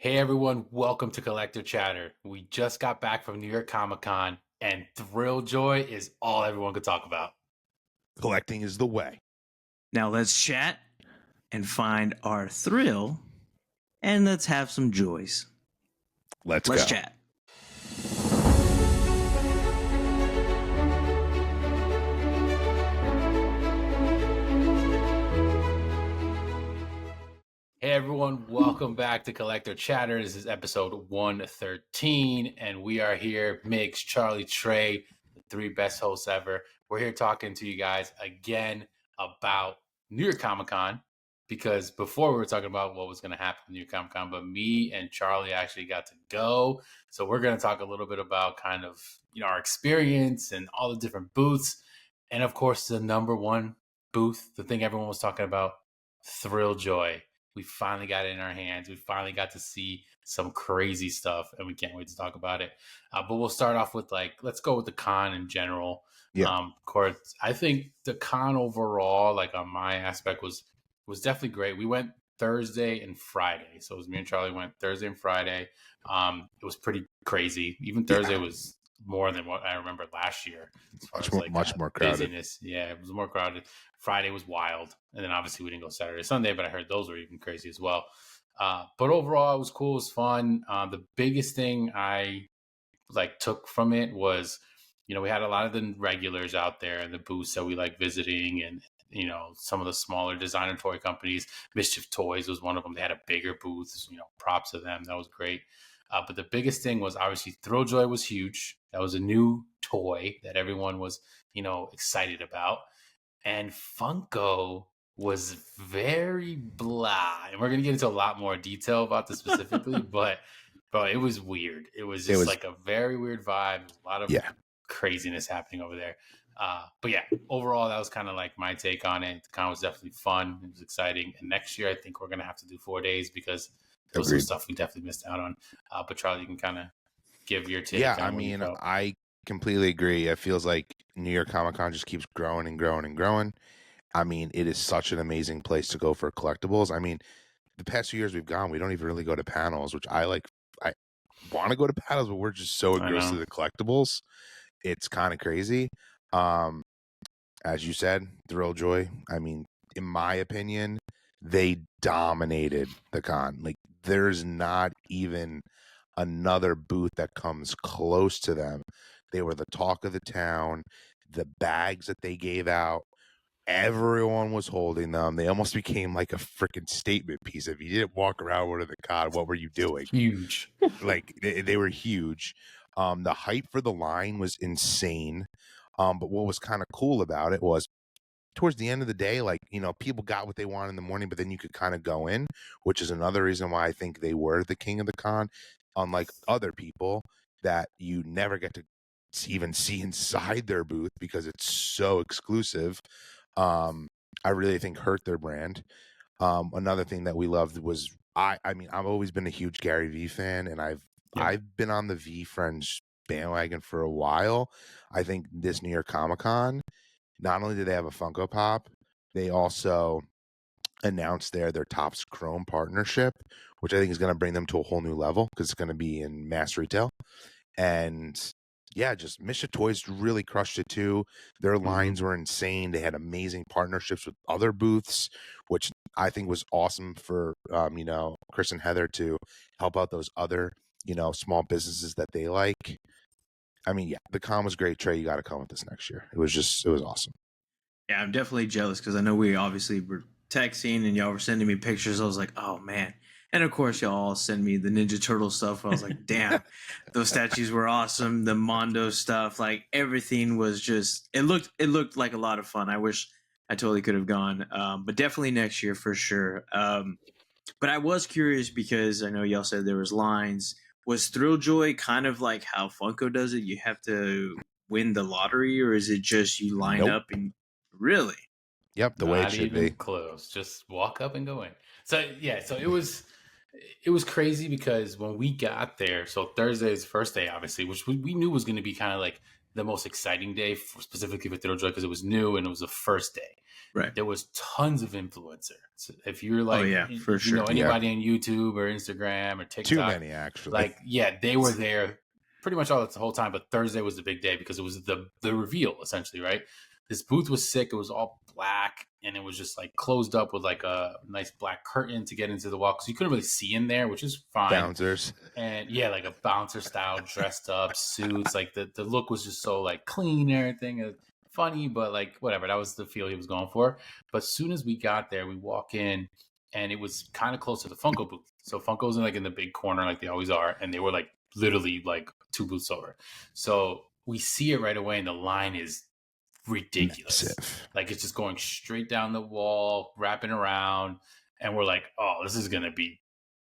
Hey everyone, welcome to Collector Chatter. We just got back from New York Comic Con, and Thrilljoy is all everyone could talk about. Collecting is the way. Now let's chat and find our thrill, and let's have some joys. Let's go. Chat. Hey everyone, welcome back to Collector Chatter. This is episode 113, and we are here, Migs, Charlie, Trey, the three best hosts ever. We're here talking to you guys again about New York Comic Con, because before we were talking about what was going to happen at New York Comic Con, but me and Charlie actually got to go. So we're going to talk a little bit about kind of, our experience and all the different booths. And of course, the number one booth, the thing everyone was talking about, Thrilljoy. We finally got it in our hands. We finally got to see some crazy stuff, and we can't wait to talk about it. But we'll start off with let's go with the con in general. Yeah. Of course, I think the con overall, on my aspect, was definitely great. We went Thursday and Friday, so it was me and Charlie went Thursday and Friday. It was pretty crazy. Even Thursday was more than what I remember last year. Much more crowded. Busyness. Yeah, it was more crowded. Friday was wild, and then obviously we didn't go Saturday, Sunday, but I heard those were even crazy as well. But overall, it was cool. It was fun. The biggest thing I took from it was, we had a lot of the regulars out there in the booths that we like visiting, and some of the smaller designer toy companies. Mischief Toys was one of them. They had a bigger booth. Props to them. That was great. But the biggest thing was obviously Thrilljoy was huge. That was a new toy that everyone was, excited about. And Funko was very blah. And we're going to get into a lot more detail about this specifically, but it was weird. It was just a very weird vibe. A lot of craziness happening over there. But yeah, overall, that was kind of my take on it. The con was definitely fun. It was exciting. And next year, I think we're going to have to do 4 days because there was some stuff we definitely missed out on. But Charlie, you can kind of give your take. Yeah, I completely agree. It feels like New York Comic Con just keeps growing and growing and growing. I mean, it is such an amazing place to go for collectibles. I mean, the past few years we've gone, we don't even really go to panels, which I like. I want to go to panels, but we're just so engrossed in the collectibles. It's kind of crazy. As you said, Thrilljoy, I mean, in my opinion, they dominated the con. There's not even another booth that comes close to them. They were the talk of the town. The bags that they gave out, everyone was holding them. They almost became like a freaking statement piece. If you didn't walk around with the con, what were you doing? Huge. They were huge. The hype for the line was insane. But what was kind of cool about it was towards the end of the day, people got what they wanted in the morning, but then you could kind of go in, which is another reason why I think they were the king of the con, unlike other people that you never get to even see inside their booth because it's so exclusive. I really think hurt their brand. Another thing that we loved was I've always been a huge Gary Vee fan, and I've been on the VeeFriends bandwagon for a while. I think this New York Comic Con, not only did they have a Funko Pop, they also announced their Topps Chrome partnership, which I think is going to bring them to a whole new level because it's going to be in mass retail. And yeah, just Mischief Toys really crushed it too. Their lines were insane. They had amazing partnerships with other booths, which I think was awesome for Chris and Heather to help out those other small businesses that they like. I mean, yeah, the con was great. Trey, you got to come with this next year. It was awesome. Yeah, I'm definitely jealous because I know we obviously were texting and y'all were sending me pictures. I was like, oh man. And of course, y'all all send me the Ninja Turtle stuff. I was like, damn, those statues were awesome. The Mondo stuff, everything was just, it looked like a lot of fun. I wish I totally could have gone, but definitely next year for sure. But I was curious because I know y'all said there was lines. Was Thrilljoy kind of like how Funko does it? You have to win the lottery, or is it just you line up and really? Yep, the way it should be. Close. Just walk up and go in. So yeah, so it was crazy because when we got there, so Thursday's first day, obviously, which we knew was going to be kind of the most exciting day specifically for Thrilljoy because it was new and it was the first day. Right. There was tons of influencers. So if you're Oh, yeah, for you sure. know anybody on YouTube or Instagram or TikTok, Too many actually. like they were there pretty much all the whole time. But Thursday was the big day because it was the reveal essentially, right? This booth was sick. It was all black and it was just like closed up with like a nice black curtain to get into the wall because you couldn't really see in there, which is fine. Bouncers. And yeah, like a bouncer style, dressed up suits. Like the look was just so like clean and everything. Funny, but like whatever. That was the feel he was going for. But as soon as we got there, we walk in and it was kind of close to the Funko booth. So Funko's in like in the big corner, like they always are, and they were like literally like 2 booths over. So we see it right away, and the line is ridiculous. Massive. Like it's just going straight down the wall, wrapping around, and we're like, oh, this is gonna be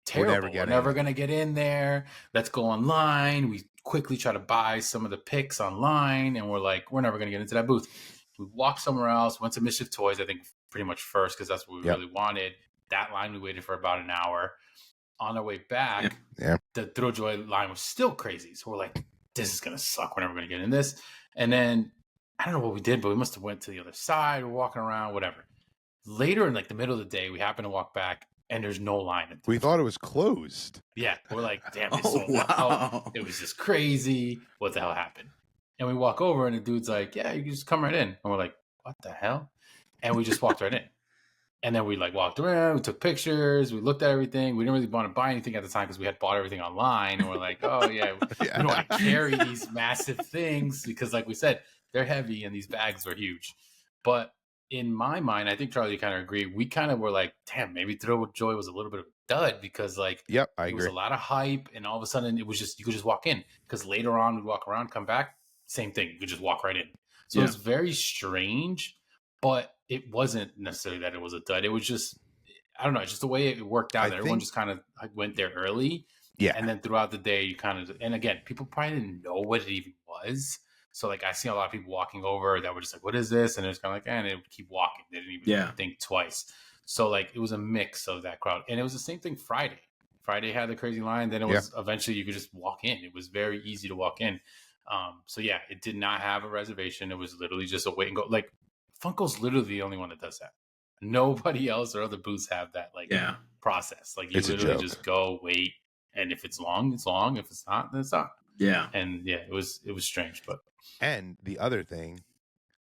terrible. We're never gonna get in there. Let's go online. We quickly try to buy some of the picks online, and we're like, we're never gonna get into that booth. We walked somewhere else, went to Mischief Toys, I think pretty much first because that's what we really wanted. That line we waited for about an hour. On our way back, the Thrilljoy line was still crazy. So we're like, this is gonna suck. We're never gonna get in this. And then I don't know what we did, but we must have went to the other side. We're walking around, whatever. Later in like the middle of the day, we happen to walk back and there's no line. We thought it was closed. Yeah. We're like, damn, it's sold out. It was just crazy. What the hell happened? And we walk over and the dude's like, yeah, you can just come right in. And we're like, what the hell? And we just walked right in. And then we like walked around, we took pictures, we looked at everything. We didn't really want to buy anything at the time because we had bought everything online. And we're like, oh yeah, we don't want to carry these massive things because like we said, they're heavy and these bags are huge. But in my mind, I think Charlie kind of agree. We kind of were like, damn, maybe Thrilljoy was a little bit of a dud because like I agree. It was a lot of hype and all of a sudden it was just, you could just walk in because later on we'd walk around, come back, same thing. You could just walk right in. So it's very strange, but it wasn't necessarily that it was a dud. It was just, I don't know, just the way it worked out. Everyone just kind of went there early. Yeah. And then throughout the day, you kind of, and again, people probably didn't know what it even was. So like I see a lot of people walking over that were just like, what is this? And it was kind of like, and they would keep walking. They didn't even think twice. So like it was a mix of that crowd. And it was the same thing Friday. Friday had the crazy line. Then it was eventually you could just walk in. It was very easy to walk in. So yeah, it did not have a reservation. It was literally just a wait and go. Like Funko's literally the only one that does that. Nobody else or other booths have that process. Like you literally just go wait. And if it's long, it's long. If it's not, then it's not. Yeah. And yeah, it was strange, but. And the other thing,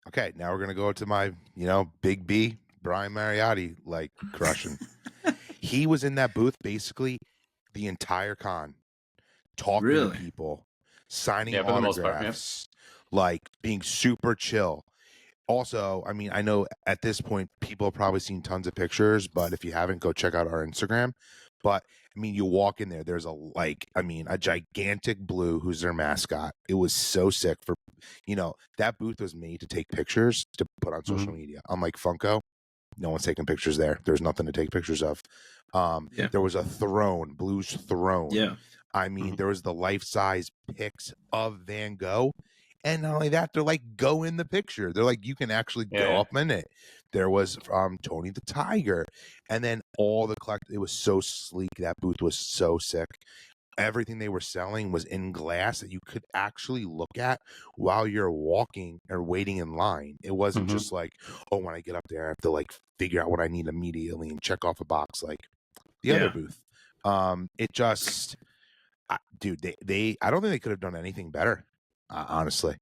okay, now we're going to go to my, Big B, Brian Mariotti, like crushing. He was in that booth basically the entire con, talking to people, signing autographs, like being super chill. Also, I mean, I know at this point people have probably seen tons of pictures, but if you haven't, go check out our Instagram. But I mean, you walk in there, there's a gigantic blue who's their mascot. It was so sick for, that booth was made to take pictures to put on social media. Unlike Funko, no one's taking pictures there. There's nothing to take pictures of. There was a throne, Blue's throne. Yeah. I mean, there was the life-size pics of Van Gogh. And not only that, they're like, go in the picture. They're like, you can actually go up in it. There was Tony the Tiger. And then all the it was so sleek. That booth was so sick. Everything they were selling was in glass that you could actually look at while you're walking or waiting in line. It wasn't just like, oh, when I get up there, I have to like figure out what I need immediately and check off a box like the other booth. It just, dude, I don't think they could have done anything better. Honestly,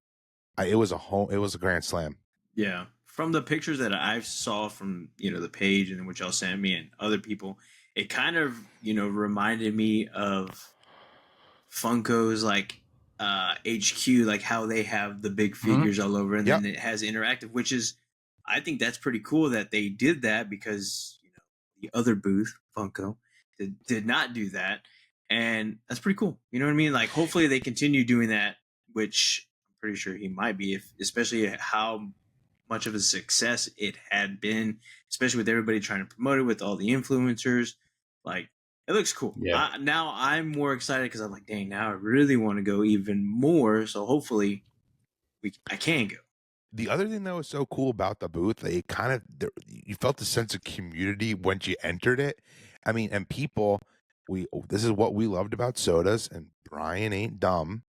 it was a grand slam. Yeah. From the pictures that I saw from, the page and which y'all sent me and other people, it kind of, reminded me of Funko's like HQ, like how they have the big figures all over and then it has interactive, which is, I think that's pretty cool that they did that because, the other booth, Funko, did not do that. And that's pretty cool. You know what I mean? Like, hopefully they continue doing that, which I'm pretty sure he might be, especially how much of a success it had been, especially with everybody trying to promote it with all the influencers. Like, it looks cool. Yeah. Now I'm more excited because I'm like, dang, now I really want to go even more. So hopefully I can go. The other thing that was so cool about the booth, you felt a sense of community once you entered it. I mean, and people, this is what we loved about sodas, and Brian ain't dumb.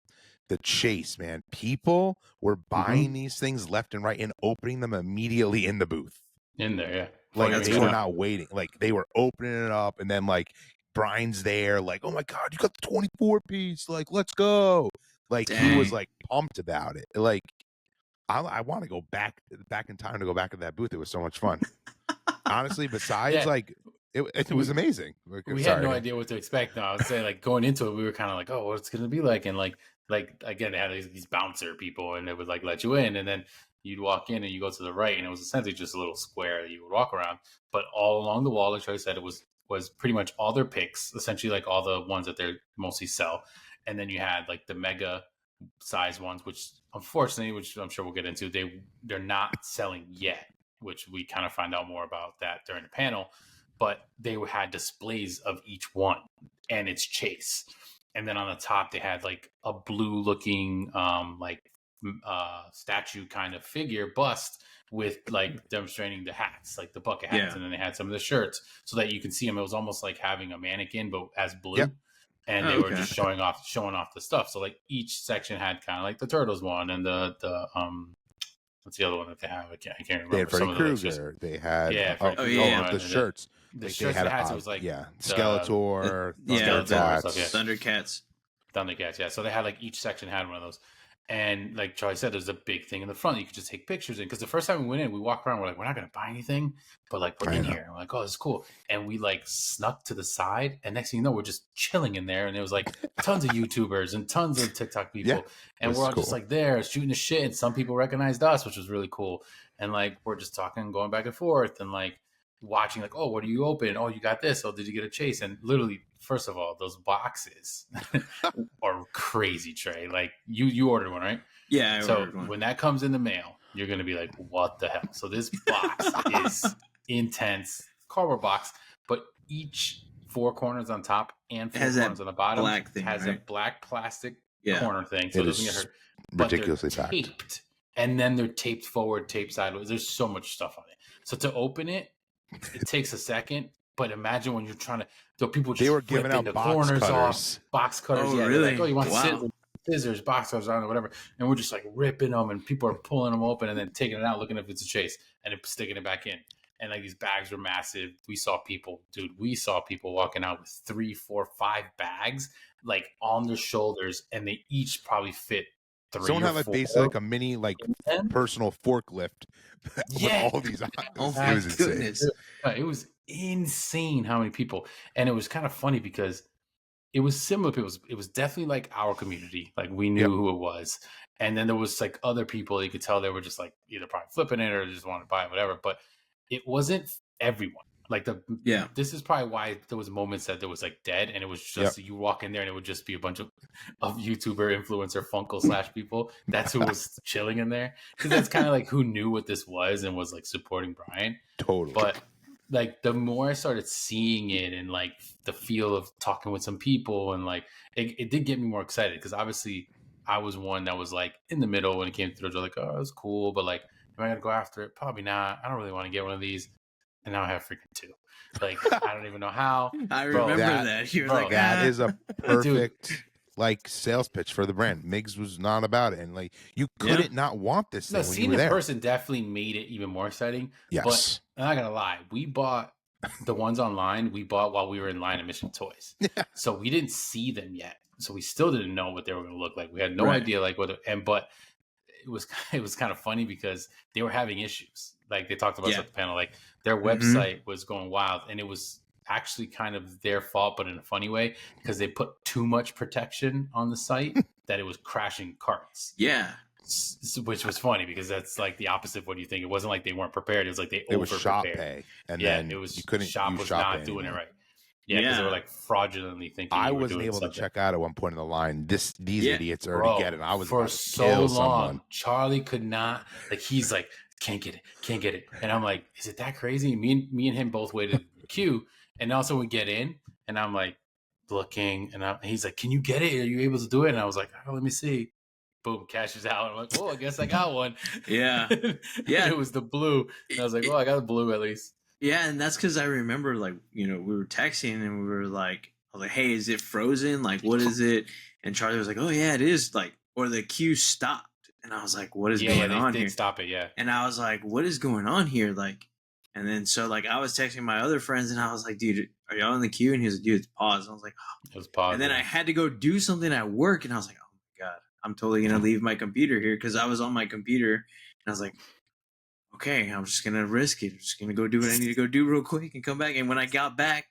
the chase, man. People were buying these things left and right and opening them immediately in the booth. In there, yeah. Like that's they were cool. not waiting. Like they were opening it up, and then like Brian's there, like, oh my god, you got the 24 piece, like let's go. Like he was Dang. like pumped about it. Like I want to go back in time to go back to that booth. It was so much fun. Honestly, besides Yeah. like it was amazing. We had no idea what to expect. No, I would say like going into it, we were kind of like, oh, what's it gonna be like? And like again, they had these bouncer people, and they would like let you in, and then you'd walk in and you go to the right, and it was essentially just a little square that you would walk around. But all along the wall, like Troy said, it was pretty much all their picks, essentially like all the ones that they mostly sell. And then you had like the mega size ones, which unfortunately, which I'm sure we'll get into, they're not selling yet, which we kind of find out more about that during the panel. But they had displays of each one and its chase. And then on the top, they had like a blue looking statue kind of figure bust with like demonstrating the hats, like the bucket hats. Yeah. And then they had some of the shirts so that you can see them. It was almost like having a mannequin, but as blue. Yep. And they were just showing off the stuff. So like each section had kind of like the Turtles one and the what's the other one that they have? I can't remember. They had Freddy Some Krueger. They had the shirts. The shirts and hats. It was like Skeletor, Thundercats. Thundercats. Yeah. So they had like each section had one of those. And like Charlie said, there's a big thing in the front you could just take pictures in. Because the first time we went in, we walked around, we're like, we're not going to buy anything, but like we're in here. And we're like, oh, this is cool. And we like snuck to the side. And next thing you know, we're just chilling in there. And there was like tons of YouTubers and tons of TikTok people. Yeah, and we're all just like there shooting the shit. And some people recognized us, which was really cool. And like we're just talking, going back and forth and like watching like, oh, what do you open? Oh, you got this. Oh, did you get a chase? And literally, first of all, those boxes are crazy, Trey. Like you ordered one, right? Yeah. So when that comes in the mail, you're going to be like, what the hell? So this box is intense, cardboard box, but each four corners on top and four corners on the bottom has a black plastic corner thing. So it doesn't get hurt. Ridiculously but they're taped. And then they're taped forward, taped sideways. There's so much stuff on it. So to open it, it takes a second. But imagine when you're trying to, so people just they were giving out the box corners cutters. off, box cutters. Oh, yeah, really? Like, oh, you want scissors, box cutters on or whatever. And we're just like ripping them, and people are pulling them open and then taking it out, looking if it's a chase, and then sticking it back in. And like these bags were massive. We saw people walking out with 3, 4, 5 bags like on their shoulders, and they each probably fit 3 Someone or had like 4. basically like a mini like personal forklift with all these. It was insane. It was insane how many people, and it was kind of funny because it was similar. It was definitely like our community. Like we knew who it was, and then there was like other people. You could tell they were just like either probably flipping it or just wanted to buy it, whatever. But it wasn't everyone. Like this is probably why there was moments that there was like dead, and it was just you walk in there and it would just be a bunch of YouTuber influencer Funko / people. That's who was chilling in there, because that's kind of like who knew what this was and was like supporting Brian. Totally. But like the more I started seeing it and like the feel of talking with some people, and like it did get me more excited, because obviously I was one that was like in the middle when it came to Thrilljoy, like, oh, it was cool, but like, am I gonna go after it? Probably not. I don't really want to get one of these. And now I have freaking 2. Like, I don't even know how. I remember that. You were like, that is a perfect like sales pitch for the brand. Migs was not about it, and like you couldn't not want this thing. No, seeing in person definitely made it even more exciting. Yes, but I'm not gonna lie, we bought the ones online. We bought while we were in line at Mischief Toys, so we didn't see them yet. So we still didn't know what they were gonna look like. We had no idea like what. But it was kind of funny because they were having issues. Like they talked about at the panel, like their website was going wild, and it was actually kind of their fault, but in a funny way, because they put too much protection on the site that it was crashing carts. Yeah. Which was funny, because that's like the opposite of what you think. It wasn't like they weren't prepared. It was like they over prepared. Shop pay, and then it was you couldn't. Shop was not doing it right. Yeah, because they were like fraudulently thinking. I wasn't able to check out at one point in the line. These idiots already get it. I was for so long. Charlie could not. Like he's like, can't get it. And I'm like, is it that crazy? Me and him both waited in the queue, and also we get in, and I'm like looking, and he's like, can you get it? Are you able to do it? And I was like, oh, let me see. Boom, cashes out. I'm like, oh, I guess I got one. Yeah. It was the blue. And I was like, oh, I got the blue at least. Yeah, and that's because I remember, like, we were texting and we were like, I was like, hey, is it frozen? Like, what is it? And Charlie was like, oh, yeah, it is. Like, or the queue stopped. And I was like, what is Yeah, going on they here? did stop it, yeah. And I was like, what is going on here? Like, and then so like I was texting my other friends and I was like, dude, are y'all in the queue? And he was like, dude, it's paused. And I was like, oh. It was paused. And then yeah. I had to go do something at work and I was like, oh my God, I'm totally going to leave my computer here because I was on my computer and I was like, okay, I'm just going to risk it. I'm just going to go do what I need to go do real quick and come back. And when I got back,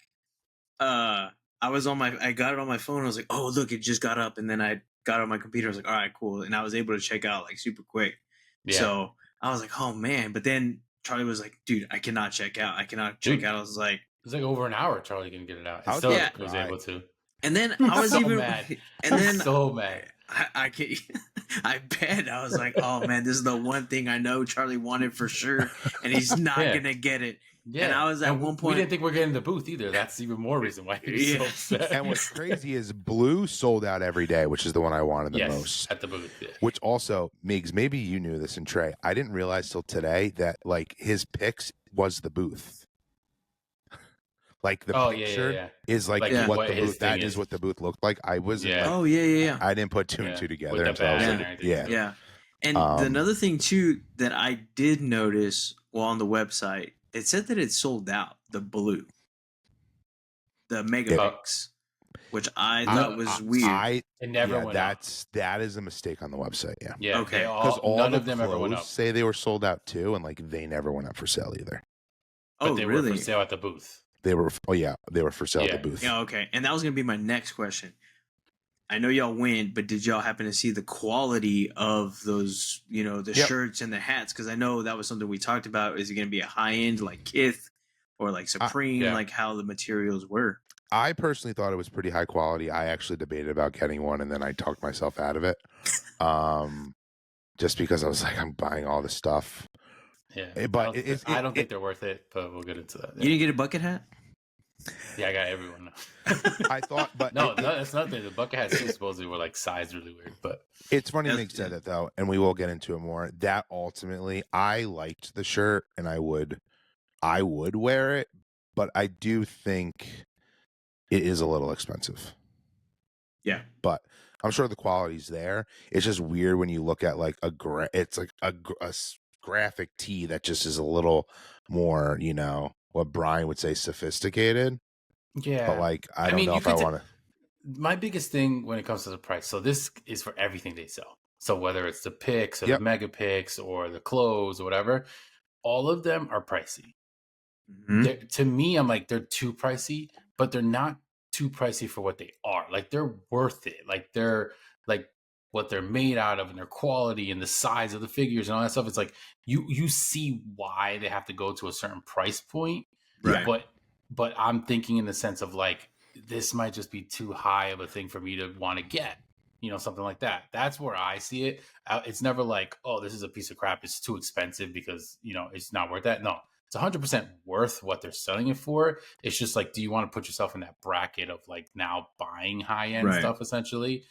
I got it on my phone. I was like, oh, look, it just got up. And then I got on my computer. I was like, all right, cool. And I was able to check out like super quick. Yeah. So I was like, oh man. But then Charlie was like, dude, I cannot check out. Dude, I was like, it was like over an hour Charlie couldn't get it out. I And still yeah. was able to. And then I was so even mad. And then so mad. I bet I was like, oh man, this is the one thing I know Charlie wanted for sure, and he's not gonna get it. Yeah, and I was at one point. We didn't think we're getting the booth either. That's even more reason why he was so upset. And what's crazy is blue sold out every day, which is the one I wanted the most at the booth. Yeah. Which also, Migs, maybe you knew this, and Trey, I didn't realize till today that like his picks was the booth. Like the picture is like what the booth. That is what the booth looked like. I wasn't. Yeah. Like, I didn't put two and two together until I was like, yeah. And another thing too that I did notice while on the website, it said that it sold out. The blue, the mega picks, which I thought was weird. It never went up. That is a mistake on the website. Yeah. Yeah. Okay. Because all none of them ever went up. say they were sold out too, and like they never went up for sale either. But they really? were for sale at the booth. They were. Oh yeah, they were for sale at the booth. Yeah. Okay. And that was gonna be my next question. I know y'all went, but did y'all happen to see the quality of those, the shirts and the hats? Because I know that was something we talked about. Is it going to be a high end like Kith or like Supreme, like how the materials were? I personally thought it was pretty high quality. I actually debated about getting one, and then I talked myself out of it, just because I was like, I'm buying all this stuff. Yeah, but I don't think they're worth it. But we'll get into that. Yeah. You didn't get a bucket hat? Yeah, I got everyone now. I thought, but no, that's nothing. The bucket hats supposedly were like sized really weird, but it's funny Nick said that though, and we will get into it more. That ultimately, I liked the shirt, and I would wear it, but I do think it is a little expensive. Yeah, but I'm sure the quality's there. It's just weird when you look at like it's like a graphic tee that just is a little more, what Brian would say sophisticated. Yeah. But like, I don't know if I want to. My biggest thing when it comes to the price. So this is for everything they sell. So whether it's the picks or the mega picks or the clothes or whatever, all of them are pricey. Mm-hmm. To me, I'm like, they're too pricey, but they're not too pricey for what they are. Like they're worth it. Like they're like what they're made out of and their quality and the size of the figures and all that stuff. It's like you see why they have to go to a certain price point. Right. But I'm thinking in the sense of like, this might just be too high of a thing for me to want to get, something like that. That's where I see it. It's never like, oh, this is a piece of crap. It's too expensive because, it's not worth that. No, it's 100% worth what they're selling it for. It's just like, do you want to put yourself in that bracket of like now buying high end stuff essentially?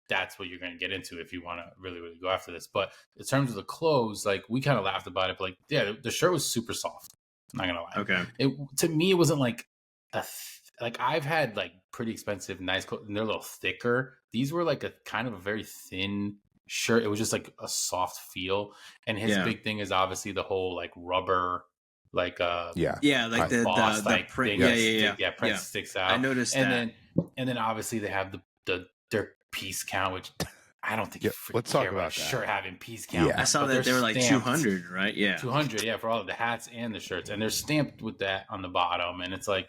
That's what you're going to get into if you want to really, really go after this. But in terms of the clothes, like we kind of laughed about it, but like, yeah, the shirt was super soft. I'm not going to lie. Okay. To me, it wasn't like like I've had like pretty expensive, nice clothes and they're a little thicker. These were like a kind of a very thin shirt. It was just like a soft feel. And his big thing is obviously the whole like rubber, like like the print. Yeah, print sticks out. I noticed that. And then obviously they have their piece count, which I don't think let's talk about that. Shirt having piece count. Yeah, I saw that they were like 200, right? Yeah, 200. Yeah, for all of the hats and the shirts, and they're stamped with that on the bottom, and it's like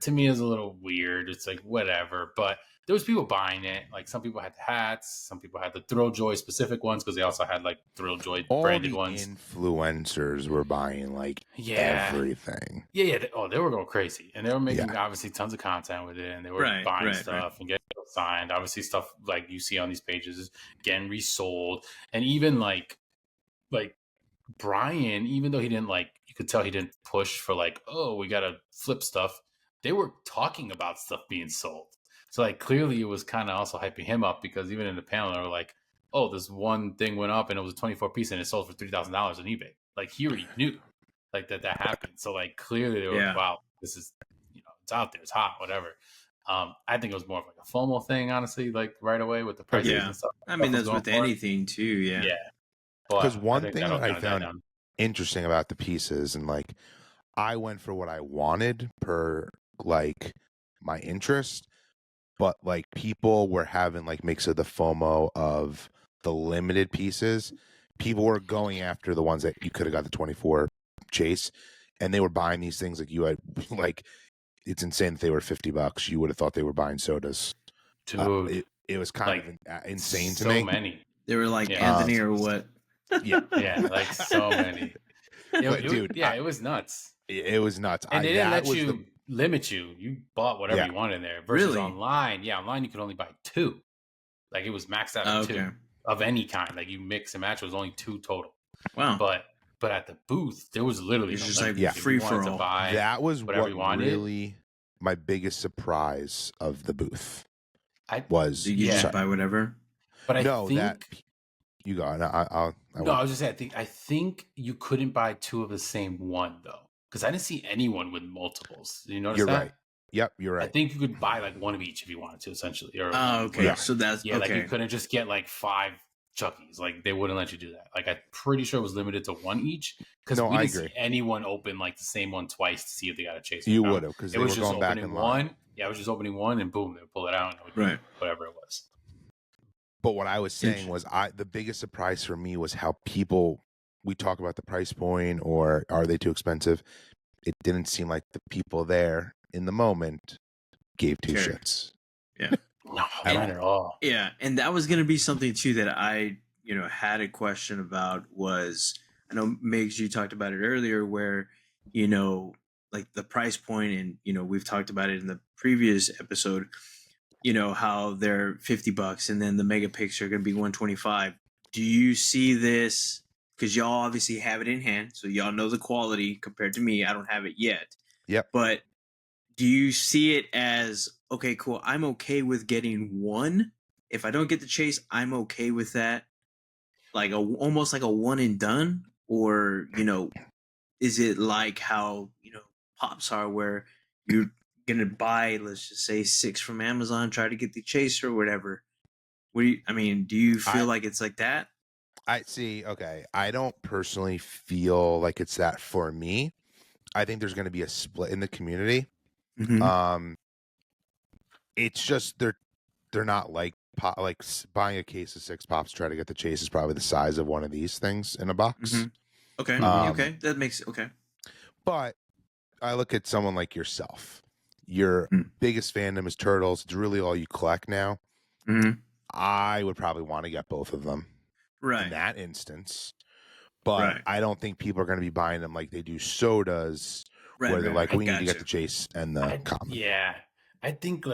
to me is a little weird. It's like whatever, but there was people buying it. Like some people had the hats, some people had the Thrilljoy specific ones because they also had like Thrilljoy branded ones. Influencers were buying like everything. Yeah. They were going crazy, and they were making obviously tons of content with it, and they were buying stuff and getting signed. Obviously, stuff like you see on these pages is getting resold, and even like Brian, even though he didn't you could tell he didn't push for like, oh, we gotta flip stuff. They were talking about stuff being sold. So like clearly it was kind of also hyping him up because even in the panel they were like, oh, this one thing went up and it was a 24 piece and it sold for $3,000 on eBay. Like he already knew like that happened. So like clearly they were like, wow, this is it's out there, it's hot, whatever. I think it was more of like a FOMO thing, honestly, like right away with the prices Yeah. and stuff. I mean, was that's going with for it. anything too. Yeah. Yeah, Because but I one think thing that'll that I kind of die found down. interesting about the pieces, and like I went for what I wanted per like my interest, but like people were having like mix of the FOMO of the limited pieces. People were going after the ones that you could have got the 24 chase, and they were buying these things like you had like it's insane that they were $50. You would have thought they were buying sodas. Dude, It was kind like of insane to so me. many. They were like Yeah. Anthony or what? Yeah, Yeah, like so many. But, dude, it was nuts. it was nuts. And they didn't that let was you limit you. You bought whatever Yeah. you wanted in there. Versus Really? online, online you could only buy 2. Like it was maxed out at 2 Okay. of any kind. Like you mix and match, it was only 2 total. Wow. But at the booth, there was literally It's no just limit. like If you free wanted for to all. buy that was whatever what you wanted. really my biggest surprise of the booth I was. You Yeah. just buy whatever. but I No, think that you got. I I was just saying I think you couldn't buy 2 of the same one though. Because I didn't see anyone with multiples. Did you notice You're that? right. Yep, you're I right. think you could buy like one of each if you wanted to, essentially. Or Oh, okay. whatever. So that's Yeah, okay. like you couldn't just get like 5 Chuckies. Like they wouldn't let you do that. Like I'm pretty sure it was limited to 1 each because No, we I didn't agree. see anyone open like the same one twice to see if they got a chase. You would have because It they was were just going back opening in line. one. Yeah, I was just opening one and boom, they would pull it out and it would be Right. whatever it was. But what I was saying was, the biggest surprise for me was how we talk about the price point or are they too expensive? It didn't seem like the people there in the moment gave 2 Cared. shits. No, At not all. at all. Yeah, and that was going to be something too that I, had a question about was, I know Migs, you talked about it earlier where, like the price point and, we've talked about it in the previous episode, how they're $50 and then the mega picks are going to be 125. Do you see this? Because y'all obviously have it in hand, so y'all know the quality compared to me. I don't have it yet. Yep. But do you see it as, okay, cool, I'm okay with getting one? If I don't get the chase, I'm okay with that? Like almost like a one and done? Or, is it like how, pops are where you're going to buy, let's just say 6 from Amazon, try to get the chase or whatever? Do you feel like it's like that? I see. Okay. I don't personally feel like it's that for me. I think there's going to be a split in the community. Mm-hmm. It's just they're not like buying a case of 6 pops to try to get the chase is probably the size of one of these things in a box. Mm-hmm. Okay. Okay. That makes okay. But I look at someone like yourself. Your biggest fandom is turtles. It's really all you collect now. Mm-hmm. I would probably want to get both of them Right. in that instance. But Right. I don't think people are going to be buying them like they do sodas, Right, where they're like, we need to gotcha. get the chase and the common. Yeah, I think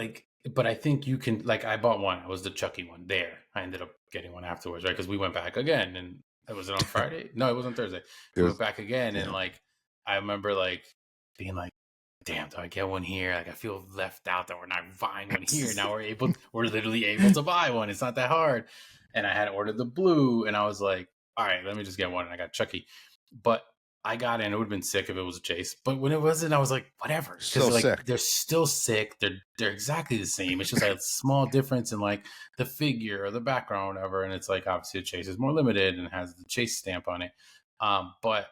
but I think you can I bought one. It was the Chucky one. There, I ended up getting one afterwards, right? Because we went back again, and was it on Friday? No, it was on Thursday. We went back again, and I remember being like, damn, do I get one here? Like I feel left out that we're not buying one here. Now we're literally able to buy one. It's not that hard. And I had ordered the blue, and I was like, all right, let me just get one. And I got Chucky, but I got in. It would have been sick if it was a chase, but when it wasn't, I was like, whatever. Still sick. They're still sick. They're exactly the same. It's just a small difference in the figure or the background, or whatever. And it's obviously the chase is more limited and has the chase stamp on it. But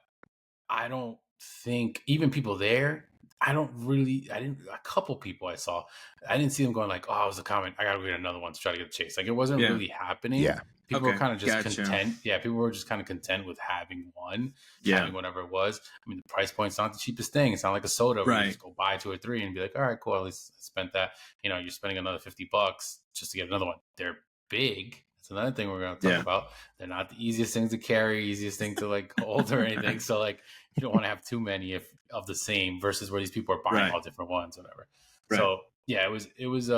I don't think even people there. I didn't. A couple people I saw, I didn't see them going oh, it was a comment. I gotta get another one to try to get the chase. It wasn't really happening. Yeah. People were kind of just content. Yeah, people were just kind of content with having one, having whatever it was. I mean, the price point's not the cheapest thing. It's not like a soda where you just go buy 2 or 3 and be like, all right, cool, at least I spent that. You're spending another $50 just to get another one. They're big. That's another thing we're going to talk about. They're not the easiest things to carry, easiest thing to hold or anything. So you don't want to have too many of the same versus where these people are buying all different ones, whatever. Right. So yeah, it was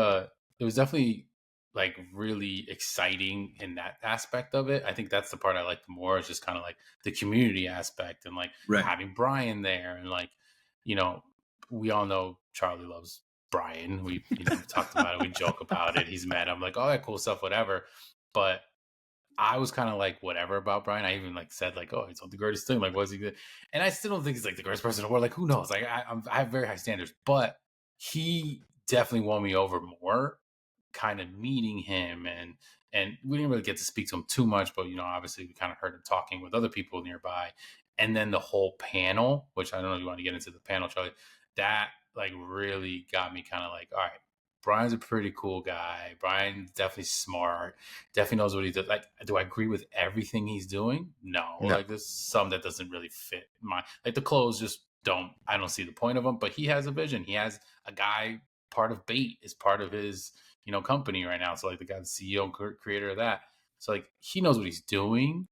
definitely really exciting in that aspect of it. I think that's the part I liked more, is just kind of the community aspect and having Brian there. And we all know Charlie loves Brian. We talked about it. We joke about it. He's mad. I'm oh, that cool stuff, whatever. But I was kind of whatever about Brian. I even said oh, he's not the greatest thing. Was he good? And I still don't think he's the greatest person in the world. Who knows? I have very high standards, but he definitely won me over more, kind of meeting him, and we didn't really get to speak to him too much, but obviously we kind of heard him talking with other people nearby. And then the whole panel, which I don't know if you want to get into the panel, Charlie, that like really got me kind of like, all right, Brian's a pretty cool guy. Brian's definitely smart. Definitely knows what he does. Like, do I agree with everything he's doing? No. Like, there's some that doesn't really fit like the clothes just don't. I don't see the point of them. But he has a vision. He has a guy. Part of Bait is part of his company right now. So like the guy, the CEO and creator of that. So like he knows what he's doing.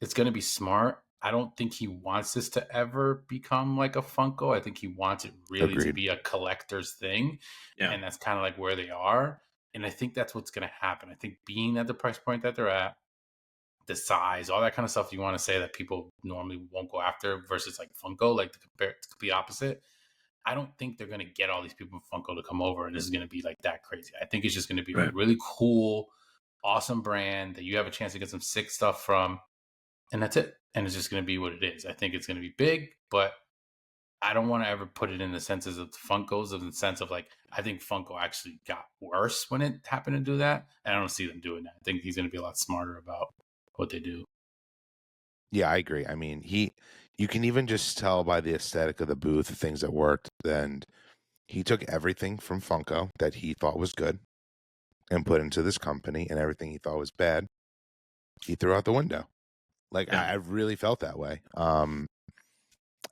It's gonna be smart. I don't think he wants this to ever become like a Funko. I think he wants it really to be a collector's thing. Yeah. And that's kind of like where they are. And I think that's what's going to happen. I think being at the price point that they're at, the size, all that kind of stuff you want to say that people normally won't go after versus like Funko, like the complete opposite. I don't think they're going to get all these people from Funko to come over and this is going to be like that crazy. I think it's just going to be a really cool, awesome brand that you have a chance to get some sick stuff from. And that's it. And it's just going to be what it is. I think it's going to be big, but I don't want to ever put it in the senses of the Funkos, in the sense of like, I think Funko actually got worse when it happened to do that. And I don't see them doing that. I think he's going to be a lot smarter about what they do. Yeah, I agree. I mean, you can even just tell by the aesthetic of the booth, the things that worked. And he took everything from Funko that he thought was good and put into this company, and everything he thought was bad, he threw out the window. Like, I really felt that way. And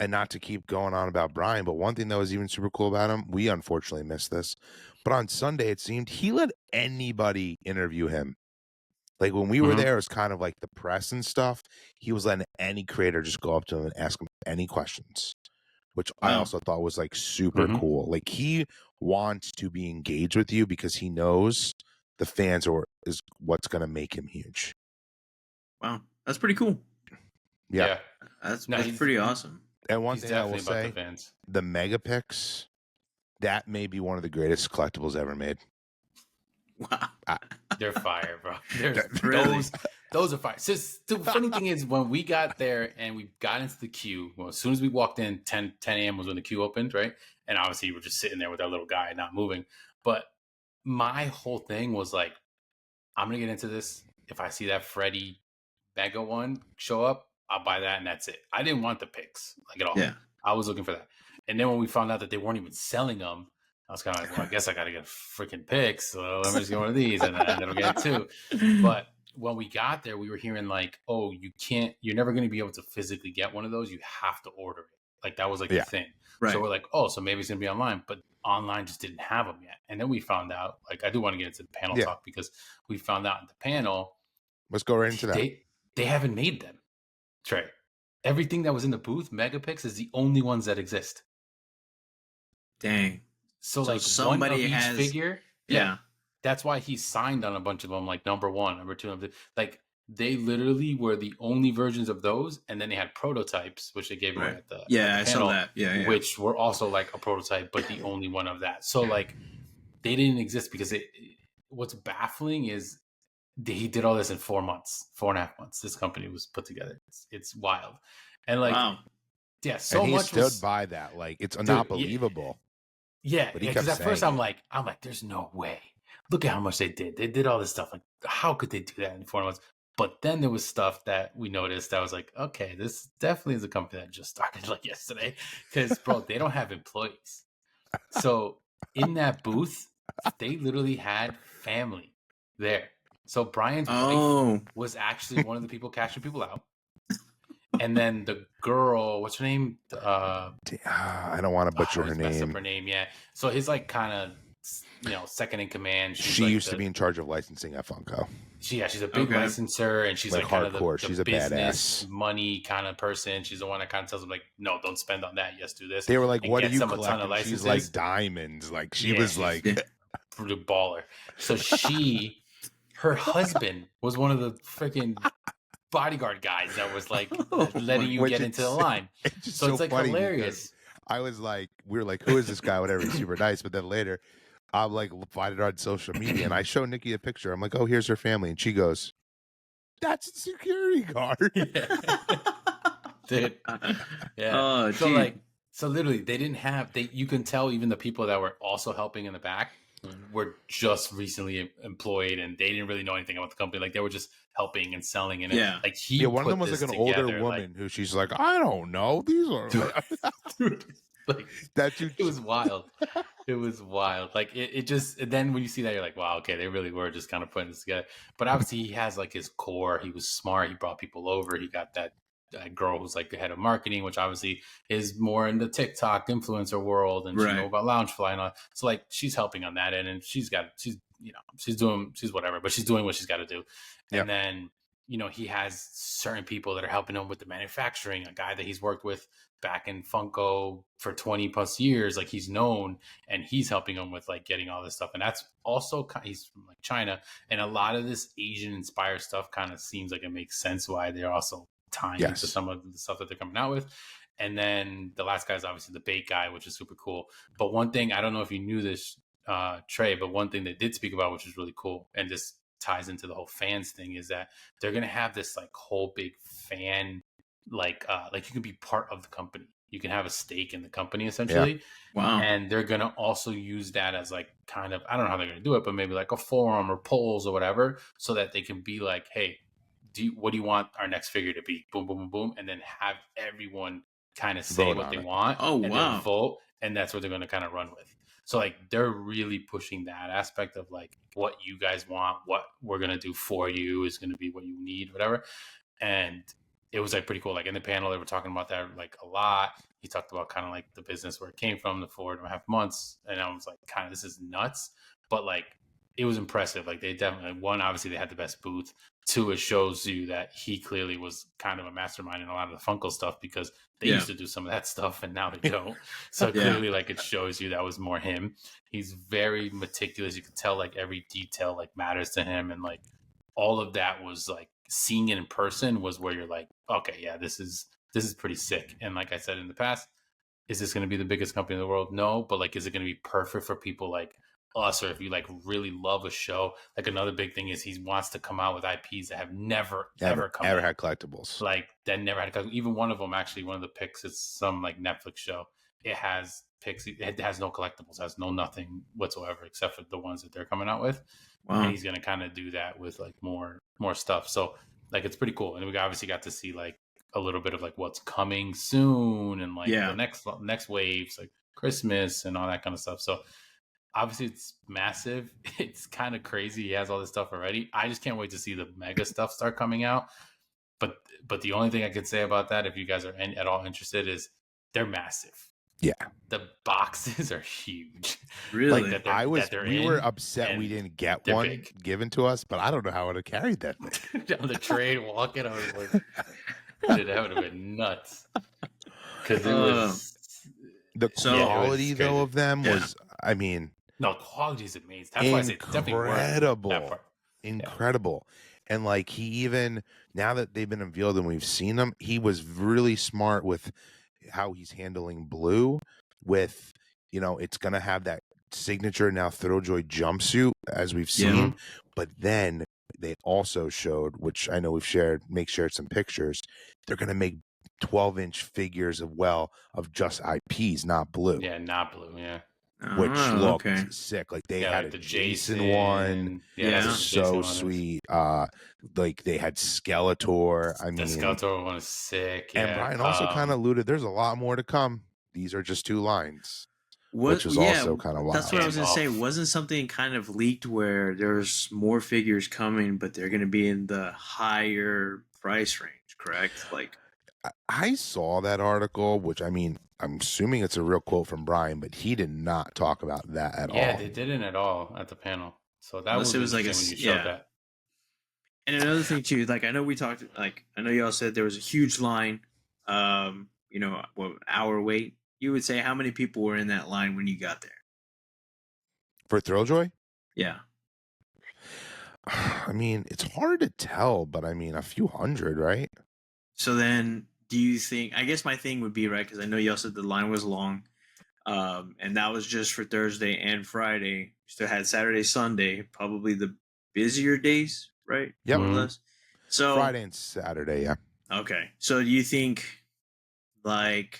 not to keep going on about Brian, but one thing that was even super cool about him, we unfortunately missed this, but on Sunday, it seemed he let anybody interview him. Like when we were there, it was kind of like the press and stuff. He was letting any creator just go up to him and ask him any questions, which I also thought was like super cool. Like he wants to be engaged with you because he knows the fans is what's going to make him huge. Wow. That's pretty cool. Yeah. That's pretty awesome. And one thing I will say, the Megapix, that may be one of the greatest collectibles ever made. Wow. They're fire, bro. Those are fire. So the funny thing is, when we got there and we got into the queue, well, as soon as we walked in, 10 a.m. was when the queue opened, right? And obviously, we're just sitting there with our little guy not moving. But my whole thing was like, I'm going to get into this. If I see that Freddy Mega one show up, I'll buy that and that's it. I didn't want the picks like at all. Yeah. I was looking for that. And then when we found out that they weren't even selling them, I was kind of like, well, I guess I got to get freaking picks. So let me just get one of these and then I'll get two. But when we got there, we were hearing like, oh, you're never going to be able to physically get one of those. You have to order it. Like that was like the thing. Right. So we're like, oh, so maybe it's going to be online, but online just didn't have them yet. And then we found out, like, I do want to get into the panel talk because we found out in the panel. Let's go right into that. They haven't made them. Trey. Everything that was in the booth, Megapix, is the only ones that exist. Dang. So like somebody one of each figure. Yeah. That's why he signed on a bunch of them, like number 1, number 2. Like they literally were the only versions of those, and then they had prototypes, which they gave away at the I saw that. Yeah. Which were also like a prototype, but the only one of that. So like they didn't exist because what's baffling is he did all this in 4 months, 4.5 months. This company was put together. It's wild. And like, so and he much stood by that. Like, it's not believable. Yeah. Because at first I'm like, there's no way. Look at how much they did. They did all this stuff. Like, how could they do that in 4 months? But then there was stuff that we noticed that was like, okay, this definitely is a company that just started like yesterday. Because, bro, they don't have employees. So in that booth, they literally had family there. So Brian's wife was actually one of the people cashing people out. And then the girl, what's her name? I don't want to butcher her name. Mess up her name, yeah. So his like kind of, second in command. She like used to be in charge of licensing at Funko. She's a big licensor, and she's like kind hardcore. Of the she's a business badass money kind of person. She's the one that kind of tells them like, no, don't spend on that. Yes, do this. They were like, what are you collecting? She's like diamonds. Like she was like the baller. So her husband was one of the freaking bodyguard guys that was like letting you get into the line. So it's like hilarious. I was like, we were like, who is this guy? Whatever, he's super nice. But then later, I'm like, find it on social media, and I show Nikki a picture. I'm like, oh, here's her family, and she goes, "That's a security guard." Dude. Yeah. Oh, So literally, they didn't have you can tell even the people that were also helping in the back were just recently employed, and they didn't really know anything about the company. Like they were just helping and selling, and Yeah. like he Yeah, one of put them was this like an older together, woman who she's like, I don't know. These are dude, like that dude. it was wild. It was wild. Like it just, and then when you see that, you're like, wow, okay, they really were just kind of putting this together. But obviously, he has like his core. He was smart. He brought people over. He got that girl who's like the head of marketing, which obviously is more in the TikTok influencer world, and she know about Loungefly and all. So like, she's helping on that end, and she's whatever, but she's doing what she's got to do. Yep. And then he has certain people that are helping him with the manufacturing. A guy that he's worked with back in Funko for 20 plus years, like he's known, and he's helping him with like getting all this stuff. And that's also, he's from like China, and a lot of this Asian inspired stuff kind of seems like it makes sense why they're also tying into some of the stuff that they're coming out with. And then the last guy is obviously the bait guy, which is super cool. But one thing, I don't know if you knew this, Trey, but one thing they did speak about, which is really cool, and this ties into the whole fans thing, is that they're going to have this like whole big fan, like you can be part of the company. You can have a stake in the company essentially. Yeah. Wow. And they're going to also use that as like kind of, I don't know how they're going to do it, but maybe like a forum or polls or whatever, so that they can be like, hey, what do you want our next figure to be? Boom, boom, boom, boom. And then have everyone kind of say what they want. Oh, and wow. then vote. And that's what they're going to kind of run with. So like they're really pushing that aspect of like what you guys want, what we're going to do for you is going to be what you need, whatever. And it was like pretty cool. Like in the panel, they were talking about that like a lot. He talked about kind of like the business where it came from, the 4.5 months. And I was like, kind of, this is nuts. But like, it was impressive. Like they definitely, one, obviously they had the best booth. Two, it shows you that he clearly was kind of a mastermind in a lot of the Funko stuff, because they used to do some of that stuff and now they don't. So clearly like it shows you that was more him. He's very meticulous. You can tell like every detail like matters to him. And like all of that was like, seeing it in person was where you're like, okay, yeah, this is pretty sick. And like I said in the past, is this going to be the biggest company in the world? No, but like, is it going to be perfect for people like us, or if you like really love a show? Like another big thing is he wants to come out with IPs that have never ever had collectibles. Like that never had even one of them. Actually, one of the picks, it's some like Netflix show. It has picks. It has no collectibles, has no nothing whatsoever except for the ones that they're coming out with. Wow. And he's going to kind of do that with like more stuff. So like, it's pretty cool. And we obviously got to see like a little bit of like what's coming soon, and like the next waves, like Christmas and all that kind of stuff. So obviously it's massive. It's kind of crazy. He has all this stuff already. I just can't wait to see the mega stuff start coming out. But the only thing I could say about that, if you guys are at all interested, is they're massive. Yeah, the boxes are huge. Really, like we were upset we didn't get one given to us, but I don't know how I would have carried that thing. Down the train walking, I was like, dude, that would have been nuts. Because it was the quality though of them was, I mean, no, quality is amazing. That's why I say it's definitely incredible. And like he even, now that they've been unveiled and we've seen them, he was really smart with how he's handling blue. With, it's gonna have that signature now Thrilljoy jumpsuit as we've seen, but then they also showed, which I know we've shared some pictures, they're gonna make 12-inch figures of just IPs, not blue. Yeah, not blue. Yeah. Which looked sick. Like they had like a Jason one. Yeah, so sweet. Like they had Skeletor. I mean, the Skeletor one is sick. And Brian also kind of alluded, there's a lot more to come. These are just 2 lines. Which is also kind of wild. That's what I was going to say. Wasn't something kind of leaked where there's more figures coming, but they're going to be in the higher price range, correct? Like, I saw that article, which I mean, I'm assuming it's a real quote from Brian, but he did not talk about that at all. Yeah, they didn't at all at the panel. So that was like when you showed that. And another thing too, like I know we talked, like I know y'all said there was a huge line, hour wait. You would say how many people were in that line when you got there? For Thrilljoy? Yeah. I mean, it's hard to tell, but I mean, a few hundred, right? So then, do you think? I guess my thing would be, right, because I know y'all said the line was long, and that was just for Thursday and Friday. Still had Saturday, Sunday, probably the busier days, right? Yep. More or less. So Friday and Saturday, yeah. Okay. So do you think, like,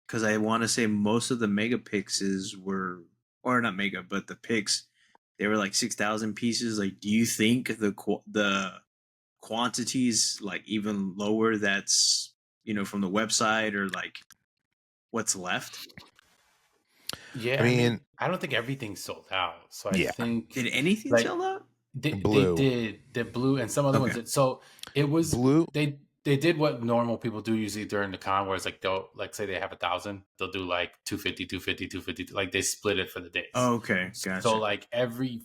because I want to say most of the mega pixes were, or not mega, but the picks, they were like 6,000 pieces. Like, do you think the quantities like even lower? That's from the website or like what's left. Yeah, I mean, I don't think everything's sold out. So I think did anything like sell out? they Blue. did the blue and some other ones. So it was Blue. They did what normal people do usually during the con, where it's like they'll like say they have 1,000, they'll do like 250, 250, 250. Like they split it for the days. Oh, okay, gotcha. So like every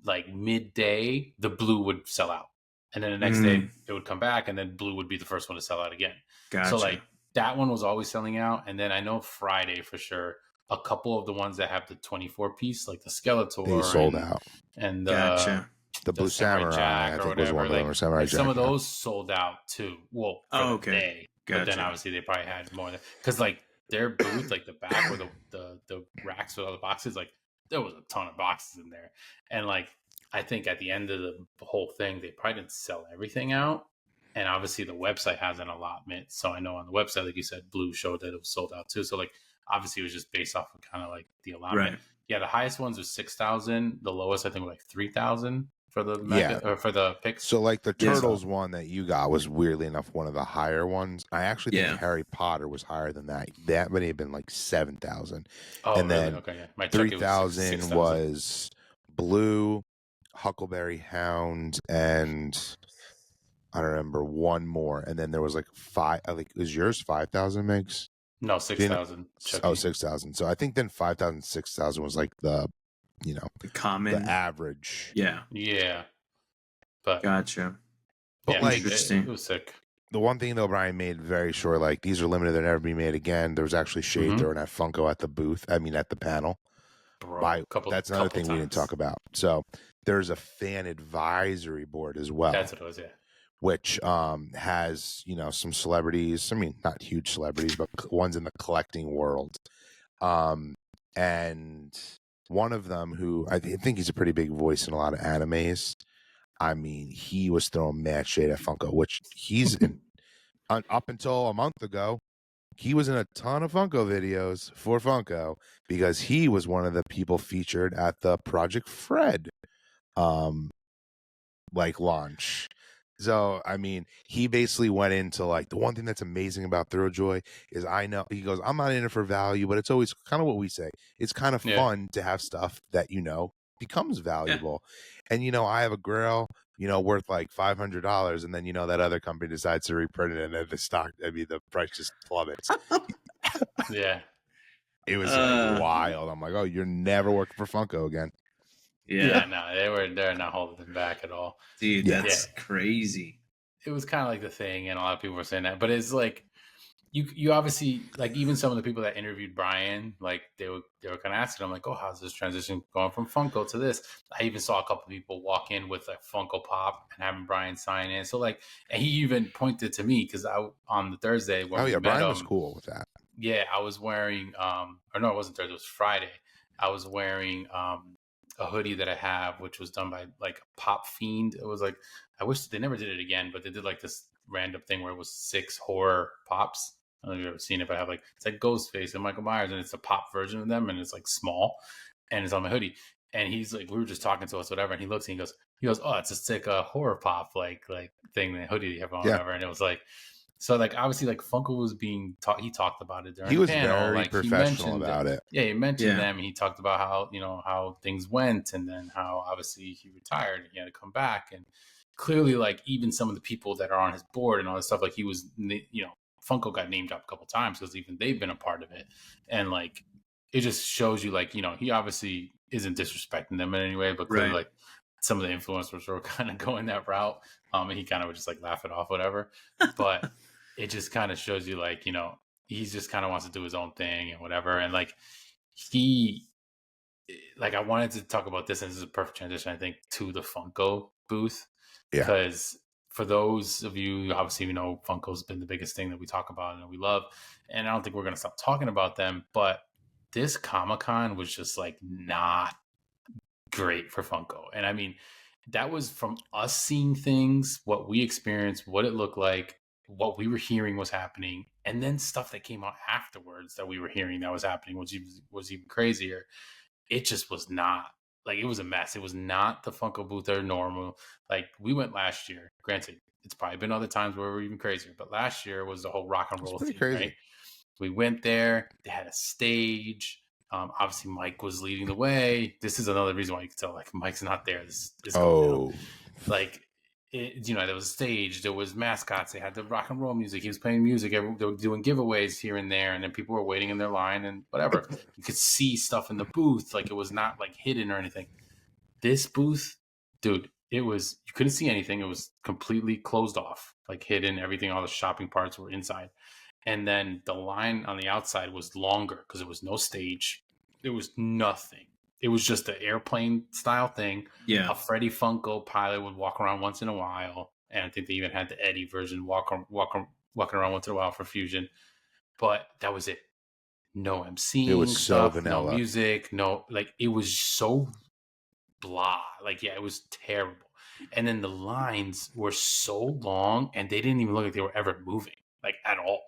like midday, the blue would sell out, and then the next day it would come back, and then blue would be the first one to sell out again. Gotcha. So like that one was always selling out, and then I know Friday for sure. A couple of the ones that have the 24 piece, like the Skeletor, they sold out, and the Blue Samurai, I think was one of them, or Samurai Jack. Some of those sold out too. Well, for the day, but then obviously they probably had more than, because like their booth, like the back where the racks with all the boxes, like there was a ton of boxes in there, and like I think at the end of the whole thing, they probably didn't sell everything out. And obviously the website has an allotment, so I know on the website, like you said, Blue showed that it was sold out too. So like obviously it was just based off of kind of like the allotment. Right. Yeah, the highest ones was 6,000. The lowest I think was like 3,000 for the or for the picks. So like the Turtles one that you got was weirdly enough one of the higher ones. I actually think Harry Potter was higher than that. That would have been like 7,000. Oh, and really? then Okay, yeah. 3,000 was Blue, Huckleberry Hound, and I don't remember one more. And then there was like 5. I think was yours 5,000 megs? No, 6,000. Oh, 6,000. So I think then 5,000, 6,000 was like the common, the average. Yeah. But gotcha. But like it was sick. The one thing though, Brian made very sure, like these are limited; they'll never be made again. There was actually shade thrown at Funko at the booth. I mean, at the panel. Bro, that's another thing we didn't talk about. So there's a fan advisory board as well. That's what it was, yeah. Which has some celebrities. I mean, not huge celebrities, but ones in the collecting world. And one of them, who I think he's a pretty big voice in a lot of animes. I mean, he was throwing mad shade at Funko, which he's in. Up until a month ago, he was in a ton of Funko videos for Funko because he was one of the people featured at the Project Fred launch. So, I mean, he basically went into like the one thing that's amazing about Thrilljoy is he goes, I'm not in it for value, but it's always kind of what we say. It's kind of fun to have stuff that, becomes valuable. And, I have a grill, worth like $500. And then, that other company decides to reprint it and then the price just plummets. Yeah. It was like wild. I'm like, oh, you're never working for Funko again. Yeah, no, they're not holding them back at all. Dude, that's crazy. It was kind of like the thing, and a lot of people were saying that, but it's like you obviously, like, even some of the people that interviewed Brian, like they were kind of asking him like, oh, how's this transition going from Funko to this? I even saw a couple of people walk in with a Funko Pop and having Brian sign in. So like, and he even pointed to me because on the Thursday when we met Brian was cool with that. Yeah, I was wearing or no, it wasn't Thursday, it was Friday. I was wearing a hoodie that I have, which was done by like a Pop Fiend. It was like, I wish they never did it again, but they did like this random thing where it was 6 horror pops. I don't know if you've ever seen it, but I have like, it's like Ghostface and Michael Myers, and it's a pop version of them, and it's like small, and it's on my hoodie. And he's like, we were just talking to us, whatever, and he looks and he goes, oh, it's a sick horror pop like thing, the hoodie you have on, whatever. And it was like, so like obviously like Funko was being taught. He talked about it during the panel. Very like, professional about it. Yeah, he mentioned them, and he talked about how how things went, and then how obviously he retired and he had to come back. And clearly, like even some of the people that are on his board and all this stuff, like he was, Funko got named up a couple times because even they've been a part of it, and like it just shows you like he obviously isn't disrespecting them in any way, but clearly like some of the influencers were kind of going that route, and he kind of would just like laugh it off, whatever. But it just kind of shows you like, he's just kind of wants to do his own thing and whatever. And like, I wanted to talk about this, and this is a perfect transition, I think, to the Funko booth. Because for those of you, obviously, Funko's been the biggest thing that we talk about and we love. And I don't think we're going to stop talking about them. But this Comic-Con was just like not great for Funko. And I mean, that was from us seeing things, what we experienced, what it looked like. what we were hearing was happening, and then stuff that came out afterwards that we were hearing that was happening was even crazier. It just was not like, it was a mess. It was not the Funko booth or normal. Like, we went last year. Granted, it's probably been other times where we're even crazier, but last year was the whole rock and roll thing, crazy. right? We went there. They had a stage. Obviously, Mike was leading the way. This is another reason why you can tell, like, Mike's not there. This is going down. Like, there was a stage. There was mascots. They had the rock and roll music. He was playing music. They were doing giveaways here and there, and then people were waiting in their line and whatever. You could see stuff in the booth. Like, it was not like hidden or anything. This booth, dude, you couldn't see anything. It was completely closed off, like hidden. Everything, all the shopping parts were inside. And then the line on the outside was longer because there was no stage. There was nothing. It was just an airplane style thing. Yeah. A Freddy Funko pilot would walk around once in a while. And I think they even had the Eddie version walking around once in a while for Fusion. But that was it. No MCing. It was so vanilla. No music. No, like, it was so blah. Like, yeah, it was terrible. And then the lines were so long, and they didn't even look like they were ever moving, like, at all.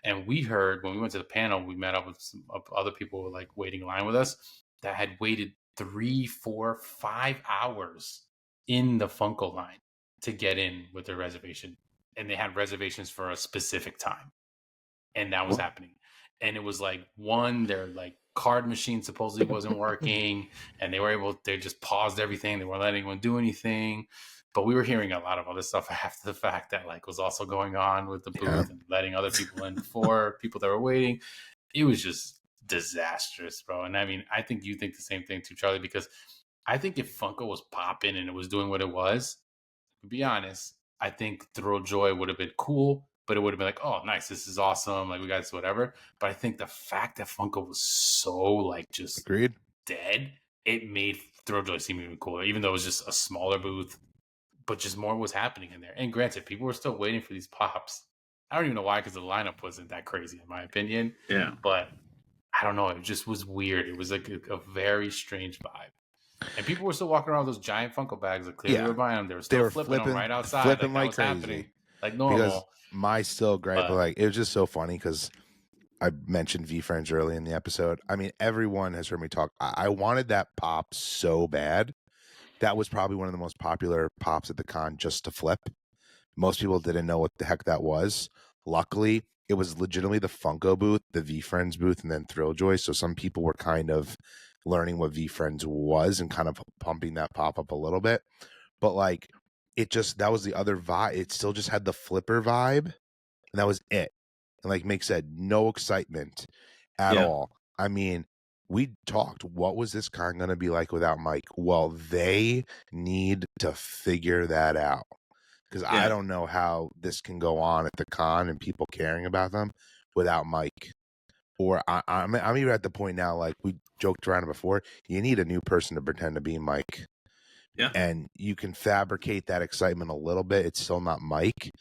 And we heard when we went to the panel, we met up with some other people who were like waiting in line with us that had waited 3, 4, 5 hours in the Funko line to get in with their reservation. And they had reservations for a specific time. And that was happening. And it was like, their like card machine supposedly wasn't working, and they just paused everything. They weren't letting anyone do anything. But we were hearing a lot of other stuff after the fact that, like, was also going on with the booth and letting other people in before people that were waiting. It was just disastrous, bro. And I mean, I think you think the same thing too, Charlie, because I think if Funko was popping and it was doing what it was, to be honest, I think Thrilljoy would have been cool, but it would have been like, oh, nice, this is awesome, like, we got this, whatever. But I think the fact that Funko was so, like, just dead, it made Thrilljoy seem even cooler, even though it was just a smaller booth. But just more was happening in there. And granted, people were still waiting for these pops. I don't even know why, because the lineup wasn't that crazy, in my opinion. Yeah. But I don't know. It just was weird. It was like a very strange vibe. And people were still walking around with those giant Funko bags. Like, clearly they were buying them. They were still flipping them right outside. Flipping like was crazy. Happening. Like normal. Because my still gripe, like, it was just so funny because I mentioned VeeFriends early in the episode. I mean, everyone has heard me talk. I wanted that pop so bad. That was probably one of the most popular pops at the con, just to flip. Most people didn't know what the heck that was. Luckily, it was legitimately the Funko booth, the VeeFriends booth, and then Thrilljoy. So some people were kind of learning what VeeFriends was and kind of pumping that pop up a little bit. But like, that was the other vibe. It still just had the flipper vibe, and that was it. And like Mick said, no excitement at all. I mean, we talked, what was this con going to be like without Mike? Well, they need to figure that out, because I don't know how this can go on at the con and people caring about them without Mike. Or I'm even at the point now, like we joked around before, you need a new person to pretend to be Mike. Yeah. And you can fabricate that excitement a little bit. It's still not Mike.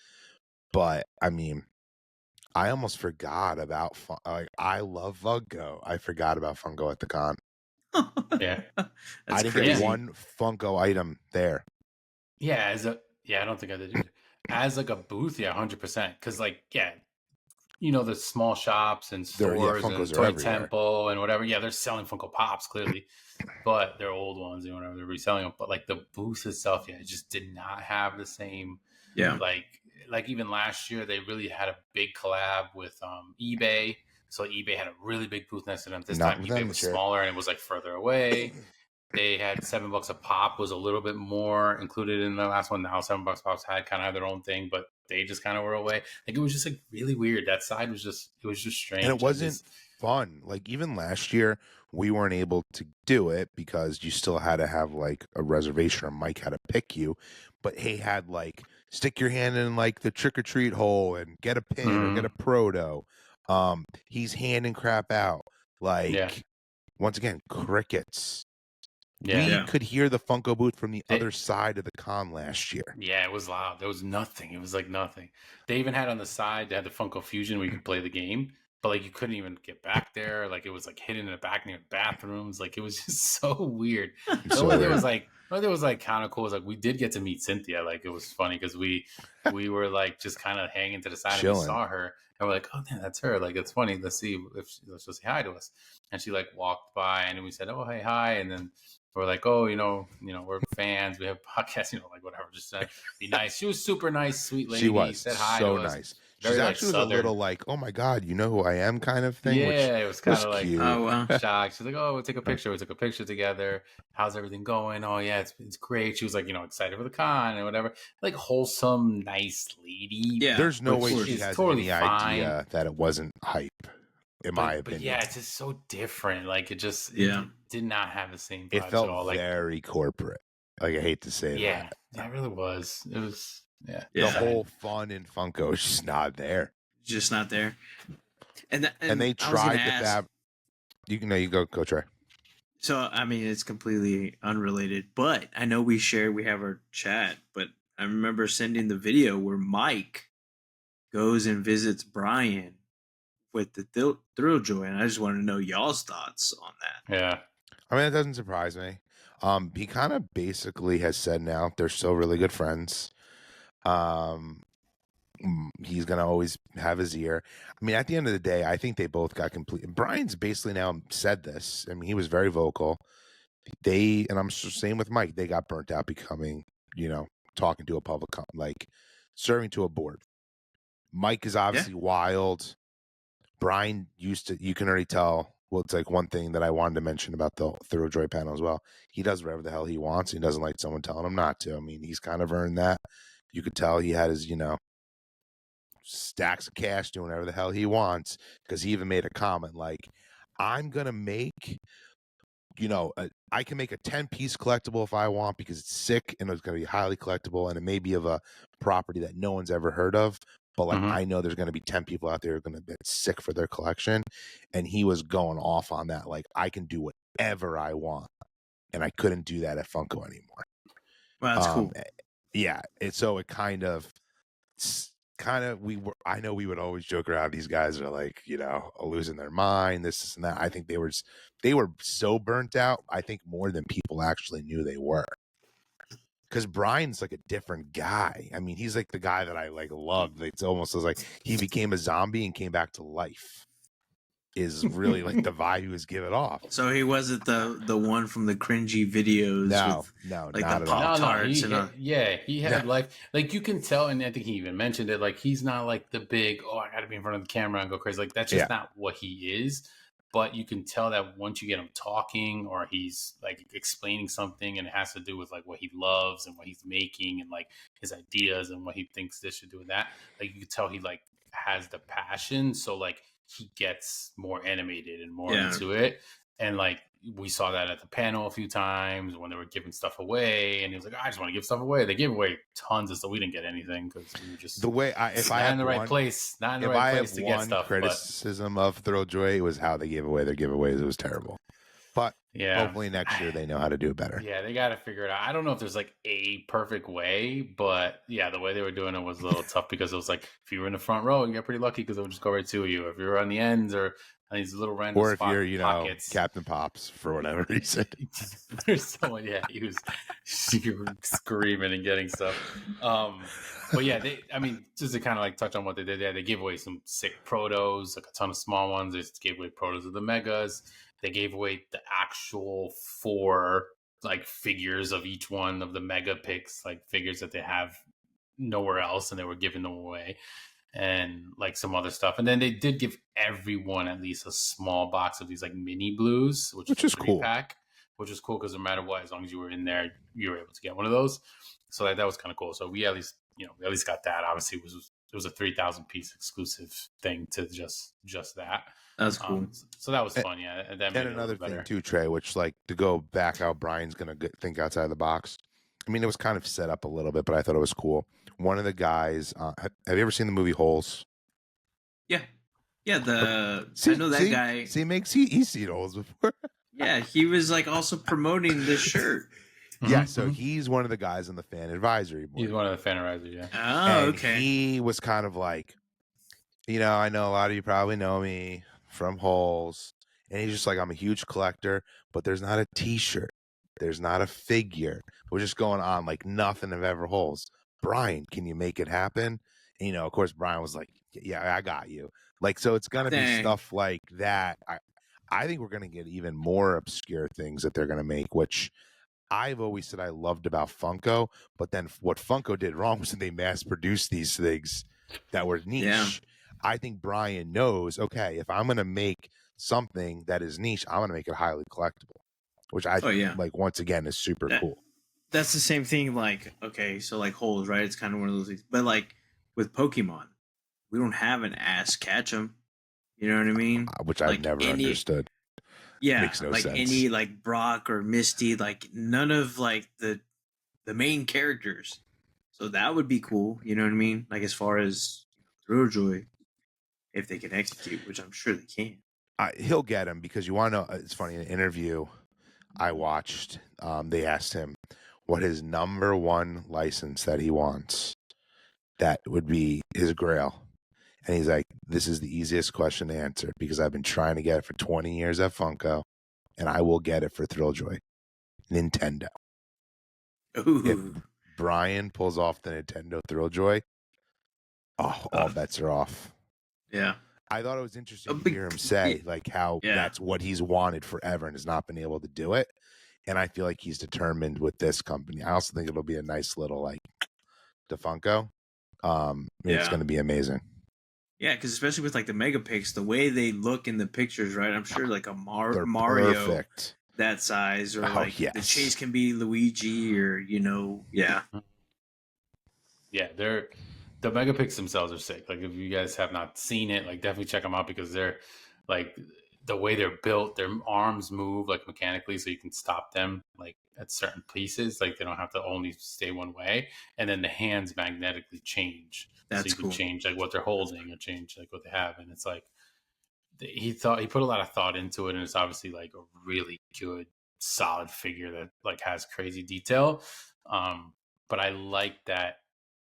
But, I mean, I almost forgot about I love Funko. I forgot about Funko at the con. Yeah, I didn't get one Funko item there. Yeah, I don't think I did either. As like a booth, 100%. Because like, the small shops and stores and Toy Temple and whatever. Yeah, they're selling Funko Pops clearly, but they're old ones and whatever. They're reselling them. But like the booth itself, it just did not have the same. Yeah, like even last year, they really had a big collab with eBay. So eBay had a really big booth next to them. This time eBay was smaller and it was like further away. They had $7 a pop, was a little bit more included in the last one. Now $7 pops had kind of their own thing, but they just kind of were away. Like, it was just like really weird. That side was just strange. And it wasn't fun. Like, even last year, we weren't able to do it because you still had to have like a reservation, or Mike had to pick you. But he had like, stick your hand in like the trick or treat hole and get a pin or get a proto. He's handing crap out. Like, once again, crickets. We could hear the Funko booth from the other side of the con last year. Yeah, it was loud. There was nothing. It was like nothing. They even had on the side, they had the Funko Fusion where you could play the game, but like you couldn't even get back there. Like it was like hidden in the back near bathrooms. Like it was just so weird. The only thing was like kind of cool was like we did get to meet Cynthia. Like it was funny because we were like just kind of hanging to the side and we saw her and we're like, oh yeah, that's her. Like it's funny. Let's see if she'll say hi to us. And she like walked by and then we said, oh hey hi, and then we're like, oh we're fans. We have podcasts, like whatever. Just be nice. She was super nice, sweet lady. She was said hi so to us. nice. Very, She's actually like, was a little like, oh my God, you know who I am kind of thing. Yeah, it was kind of like, cute. Oh wow, shocked. She's like, oh, we'll take a picture. We took a picture together. How's everything going? Oh yeah, it's great. She was like, excited for the con and whatever. Like wholesome, nice lady. Yeah, there's no way she she's has totally any fine. idea that it wasn't hype, in my opinion. But yeah, it's just so different. Like it just Yeah. it did not have the same vibes It felt at all. Like very corporate. Like I hate to say yeah, that. it really was. It was The whole fun in Funko is just not there. Just not there. And they tried to fab. You go Trey. So I mean, it's completely unrelated, but I know we have our chat. But I remember sending the video where Mike goes and visits Brian with the Thrilljoy, and I just want to know y'all's thoughts on that. Yeah, I mean, it doesn't surprise me. He kind of basically has said now they're still really good friends. He's gonna always have his ear. I mean, at the end of the day, I think they both got complete. Brian's basically now said this. I mean, he was very vocal. And I'm same with Mike. They got burnt out becoming, talking to a public, like serving to a board. Mike is obviously wild. Brian you can already tell. Well, it's like one thing that I wanted to mention about the Thrilljoy panel as well. He does whatever the hell he wants. He doesn't like someone telling him not to. I mean, he's kind of earned that. You could tell he had his, stacks of cash doing whatever the hell he wants, because he even made a comment like, I'm going to make, I can make a 10-piece collectible if I want because it's sick and it's going to be highly collectible and it may be of a property that no one's ever heard of. But like, I know there's going to be 10 people out there who are going to be sick for their collection. And he was going off on that. Like, I can do whatever I want. And I couldn't do that at Funko anymore. Well, that's cool. Yeah. So it I know we would always joke around. These guys are like, losing their mind, this and that. I think they were so burnt out. I think more than people actually knew they were. Because Brian's like a different guy. I mean, he's like the guy that I like loved. It's almost as like he became a zombie and came back to life. Is really like the vibe he was giving off. So he wasn't the one from the cringy videos. No, like not the at all. Pop-Tarts. He had like you can tell, and I think he even mentioned it. Like he's not like the big, I got to be in front of the camera and go crazy. Like that's just not what he is. But you can tell that once you get him talking, or he's like explaining something, and it has to do with like what he loves and what he's making, and like his ideas and what he thinks this should do with that. Like you can tell he like has the passion. So like he gets more animated and more into it. And like we saw that at the panel a few times when they were giving stuff away, and he was like, I just want to give stuff away. They gave away tons of stuff. We didn't get anything because we were just not in the right place to get stuff. Criticism of Thrilljoy, it was how they gave away their giveaways. It was terrible. But hopefully next year they know how to do it better. Yeah, they got to figure it out. I don't know if there's like a perfect way, but yeah, the way they were doing it was a little tough because it was like if you were in the front row, you got pretty lucky because it would just go right to you. If you were on the ends or on these little random or if you're, pockets. Captain Pops for whatever reason. There's someone, he was screaming and getting stuff. But yeah, just to kind of like touch on what they did there, they gave away some sick protos, like a ton of small ones. They just gave away protos of the megas. They gave away the actual 4 like figures of each one of the mega picks, like figures that they have nowhere else, and they were giving them away, and like some other stuff. And then they did give everyone at least a small box of these like mini blues, which is cool. Pack, which is cool because no matter what, as long as you were in there, you were able to get one of those. So that was kind of cool. So we at least got that. Obviously, it was a 3,000 piece exclusive thing to just that. That's cool. So that was fun, yeah. And another thing too, Trey, which like to go back how Brian's gonna think outside the box. I mean, it was kind of set up a little bit, but I thought it was cool. One of the guys, have you ever seen the movie Holes? Yeah. I know that guy. He's seen Holes before. Yeah, he was like also promoting this shirt. Yeah, so he's one of the guys on the fan advisory board. He's one of the fan advisory, yeah. Oh, okay. He was kind of like, I know a lot of you probably know me from Holes, and he's just like, I'm a huge collector, but there's not a T-shirt, there's not a figure. We're just going on like nothing of ever Holes. Brian, can you make it happen? And, of course, Brian was like, yeah, I got you. Like, so it's gonna be Dang. stuff like that. I think we're gonna get even more obscure things that they're gonna make, which I've always said I loved about Funko, but then what Funko did wrong was that they mass produced these things that were niche. Yeah. I think Brian knows, okay, if I'm going to make something that is niche, I'm going to make it highly collectible, which I like, once again, is super cool. That's the same thing. Like, okay, so like Holes, right? It's kind of one of those things. But like with Pokemon, we don't have an Ask Ketchum. You know what I mean? Which I've never understood. Yeah, makes no like sense. any like Brock or Misty, like none of like the main characters. So that would be cool. You know what I mean? Like as far as Thrilljoy, if they can execute, which I'm sure they can. He'll get him, because you want to know, it's funny, in an interview I watched, they asked him what his number one license that he wants that would be his grail. And he's like, this is the easiest question to answer, because I've been trying to get it for 20 years at Funko, and I will get it for Thrilljoy. Nintendo. Ooh. If Brian pulls off the Nintendo Thrilljoy, all bets are off. Yeah. I thought it was interesting to hear him say, like, how that's what he's wanted forever and has not been able to do it. And I feel like he's determined with this company. I also think it'll be a nice little, like, to Funko. It's going to be amazing. Yeah, because especially with like the Megapix, the way they look in the pictures, right? I'm sure like a They're Mario perfect. that size, or like the chase can be Luigi, or Yeah, the Megapix themselves are sick. Like, if you guys have not seen it, like, definitely check them out, because they're like, the way they're built, their arms move like mechanically, so you can stop them like at certain pieces. Like, they don't have to only stay one way, and then the hands magnetically change. That's so you cool. can change like what they're holding, or change like what they have, and it's like he put a lot of thought into it, and it's obviously like a really good, solid figure that like has crazy detail. But I like that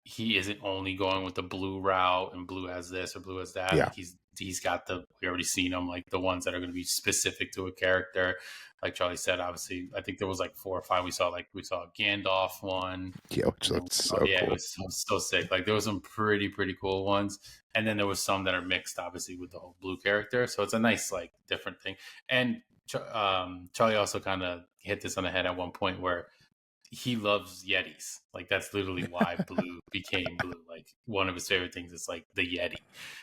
he isn't only going with the blue route, and blue as this or blue as that. Yeah. Like, he's got we already seen them, like the ones that are going to be specific to a character. Like Charlie said, obviously, I think there was like 4 or 5 we saw. Like, we saw a Gandalf one. Yeah, which looked so cool. It was so sick. Like, there was some pretty cool ones, and then there was some that are mixed, obviously, with the whole blue character. So it's a nice, like, different thing. And Charlie also kind of hit this on the head at one point, where he loves Yetis. Like, that's literally why blue became blue. Like, one of his favorite things is like the Yeti.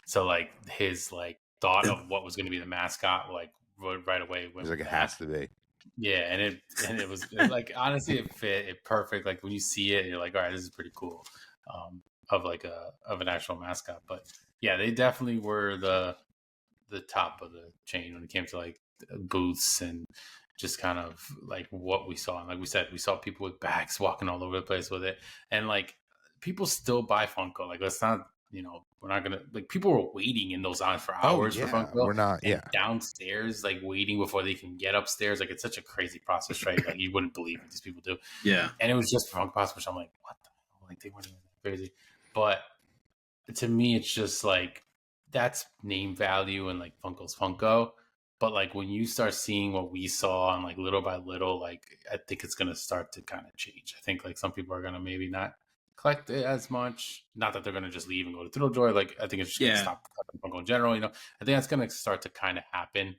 So like, his like thought of what was going to be the mascot, like, right away went, like, it has to be. Yeah, and it was like, honestly, it fit it perfect. Like, when you see it, you're like, all right, this is pretty cool. Of an actual mascot. But yeah, they definitely were the top of the chain when it came to like booths, and just kind of like what we saw. And like we said, we saw people with bags walking all over the place with it, and like, people still buy Funko. Like, let's not, we're not gonna, like, people were waiting in those lines for hours for Funko. We're not, downstairs, like, waiting before they can get upstairs. Like, it's such a crazy process, right? Like, you wouldn't believe what these people do. Yeah. And it was just for Funko Pops, which I'm like, what the hell? Like, they weren't even that crazy. But to me, it's just like, that's name value, and like, Funko's Funko. But like, when you start seeing what we saw, and like, little by little, like, I think it's going to start to kind of change. I think like some people are going to maybe not collect it as much. Not that they're going to just leave and go to Thrilljoy. Like, I think it's just going to stop Funko in general. I think that's going to start to kind of happen,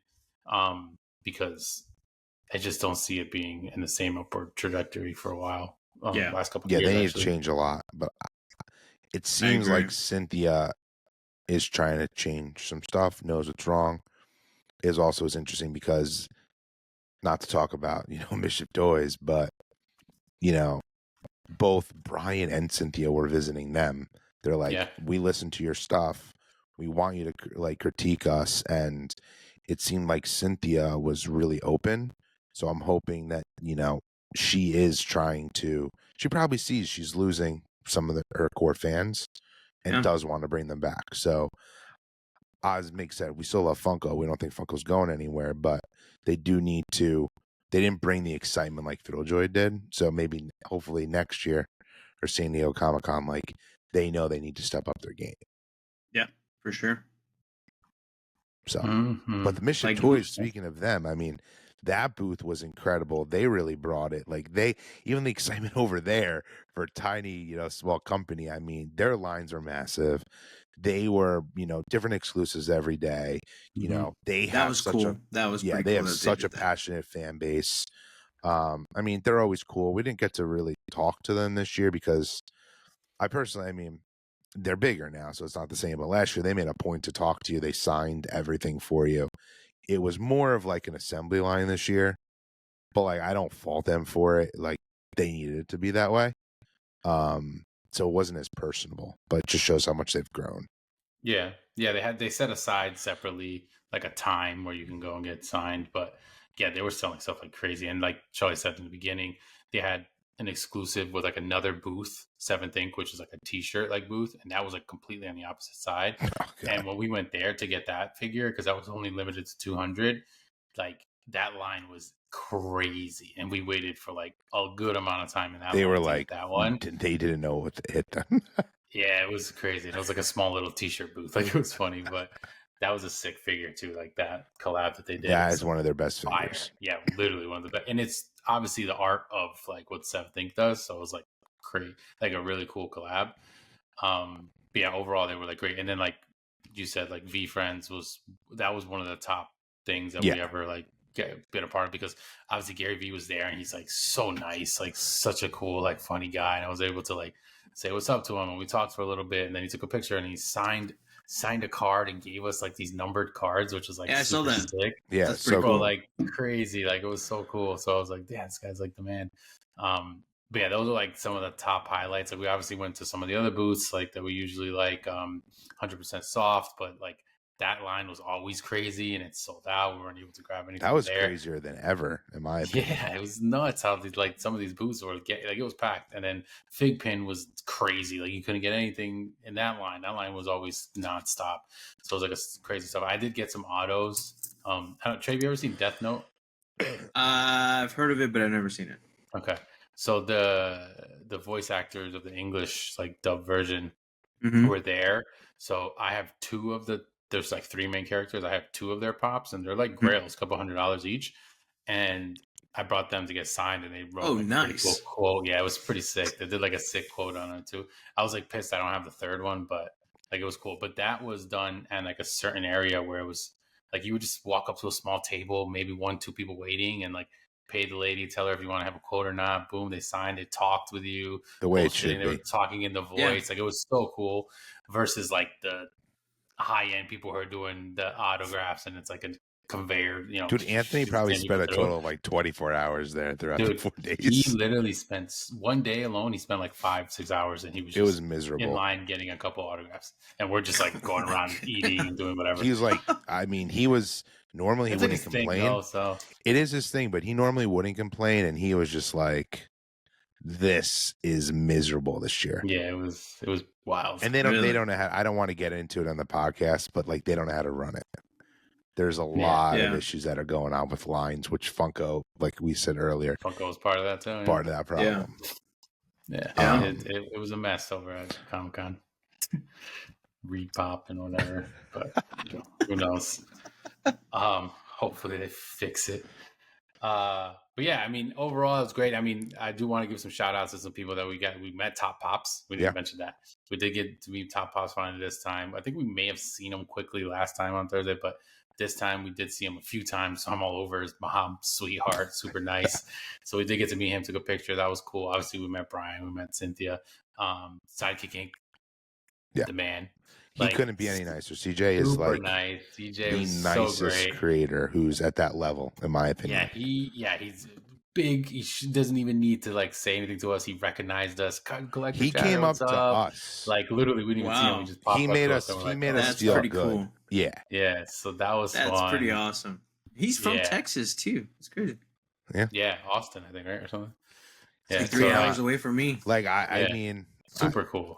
because I just don't see it being in the same upward trajectory for a while. Last couple of years. Yeah, they need to change a lot. But it seems like Cynthia is trying to change some stuff, knows what's wrong. Is interesting because, not to talk about, Mischief Toys, but, both Brian and Cynthia were visiting them. They're like, we listen to your stuff. We want you to like critique us. And it seemed like Cynthia was really open. So I'm hoping that, she is trying to, she probably sees she's losing some of her core fans and does want to bring them back. So, as Mick said, we still love Funko. We don't think Funko's going anywhere, but they do need to. They didn't bring the excitement like Thrilljoy did. So maybe, hopefully next year or San Diego Comic-Con, like, they know they need to step up their game. Yeah, for sure. So, Mhm. but the Mischief Like- Toys, speaking of them, I mean, that booth was incredible. They really brought it. Like even the excitement over there for a tiny, small company. I mean, their lines are massive. They were, different exclusives every day. Mhm. They That have was such cool. a That was yeah, pretty they cool have that such they a did that. passionate fan base. I mean, they're always cool. We didn't get to really talk to them this year because I mean, they're bigger now, so it's not the same. But last year, they made a point to talk to you. They signed everything for you. It was more of like an assembly line this year, but like I don't fault them for it. Like they needed it to be that way. So it wasn't as personable, but it just shows how much they've grown. Yeah, they set aside separately like a time where you can go and get signed, but yeah, they were selling stuff like crazy. And like Charlie said in the beginning, they had an exclusive with like another booth, Seventh Ink, which is like a T-shirt like booth, and that was like completely on the opposite side. Oh, God. And when we went there to get that figure, because that was only limited to 200, like that line was crazy, and we waited for like a good amount of time in that. They line were to get like that one. they didn't know what to hit them. Yeah, it was crazy. It was like a small little T-shirt booth. Like it was funny, but that was a sick figure too. Like that collab that they did. That It's is one of their best fire. figures. Yeah, literally one of the best. And it's obviously the art of like what Seventh Ink does. So it was like like a really cool collab. But yeah, overall they were like great. And then like you said, like VeeFriends was one of the top things that we ever like been a part of, because obviously Gary Vee was there and he's like so nice, like such a cool, like funny guy. And I was able to like say what's up to him, and we talked for a little bit, and then he took a picture and he signed a card and gave us like these numbered cards, which was like Yeah, I saw super that. sick. Yeah, That's so pretty Bro, cool. like crazy. Like it was so cool. So I was like, damn, this guy's like the man. But yeah, those are like some of the top highlights. Like we obviously went to some of the other booths like that we usually like 100% soft, but like that line was always crazy and it sold out. We weren't able to grab anything. that was there. crazier than ever, in my opinion. Yeah, it was nuts how these like some of these booths were like it was packed. And then Fig Pin was crazy. Like you couldn't get anything in that line. That line was always nonstop. So it was like a crazy stuff. I did get some autos. I don't, Trey, have you ever seen Death Note? I've heard of it, but I've never seen it. Okay. So the voice actors of the English like dub version Mhm. were there. So I have there's like three main characters. I have two of their pops, and they're like grails, a couple $100 each. And I brought them to get signed, and they wrote Oh, like, a pretty nice. cool quote. Yeah, it was pretty sick. They did like a sick quote on it too. I was like pissed I don't have the third one, but like it was cool. But that was done in like a certain area where it was like you would just walk up to a small table, maybe 1-2 people waiting, and like pay the lady, tell her if you want to have a quote or not. Boom, they signed it, talked with you. The way it Bullshitting, should they were be. talking in the voice. Yeah. Like it was so cool. Versus like the high end people who are doing the autographs, and it's like a conveyor. Dude, Anthony probably sending spent you a through. total of like 24 hours there throughout the Dude, 4 He days. literally spent one day alone. He spent like 5-6 hours, and he was It was just in miserable. line getting a couple autographs, and we're just like going around eating and doing whatever. He was like, I mean, he was normally he It's like wouldn't his thing, complain. though, so It is his thing, but he normally wouldn't complain, and he was just like, "This is miserable this year." yeah, it was wild. And they Really? don't know how. I don't want to get into it on the podcast, but like they don't know how to run it. There's a lot of Yeah. issues that are going on with lines, which Funko, like we said earlier, Funko was part of that too. Yeah. part of that problem. Yeah, Yeah. it was a mess over at Comic Con. Repop and whatever, but you know, who knows? Hopefully they fix it. But yeah, I mean, overall it was great. I mean, I do want to give some shout outs to some people that we met Top Pops. We didn't mention that. We did get to meet Top Pops finally this time. I think we may have seen him quickly last time on Thursday, but this time we did see him a few times. So I'm all over his mom, sweetheart, super nice. So we did get to meet him, took a picture. That was cool. Obviously we met Brian, we met Cynthia, Sidekick Inc. The man. He couldn't be any nicer. CJ is super like nice. CJ the was nicest so great. creator who's at that level, in my opinion. He's big. He doesn't even need to like say anything to us. He recognized us. Collector He Chatter, came up what's to us. Like literally, we didn't even see him. Wow. He just popped He up made to us. and we're He like, made oh. us That's feel pretty good. cool. Yeah. Yeah, so that was That's fun. pretty awesome. He's from Yeah. Texas too. It's crazy. Yeah, Austin, I think, right, or something. It's Yeah, like 3 so, hours away from me. Like I Yeah. mean, super cool.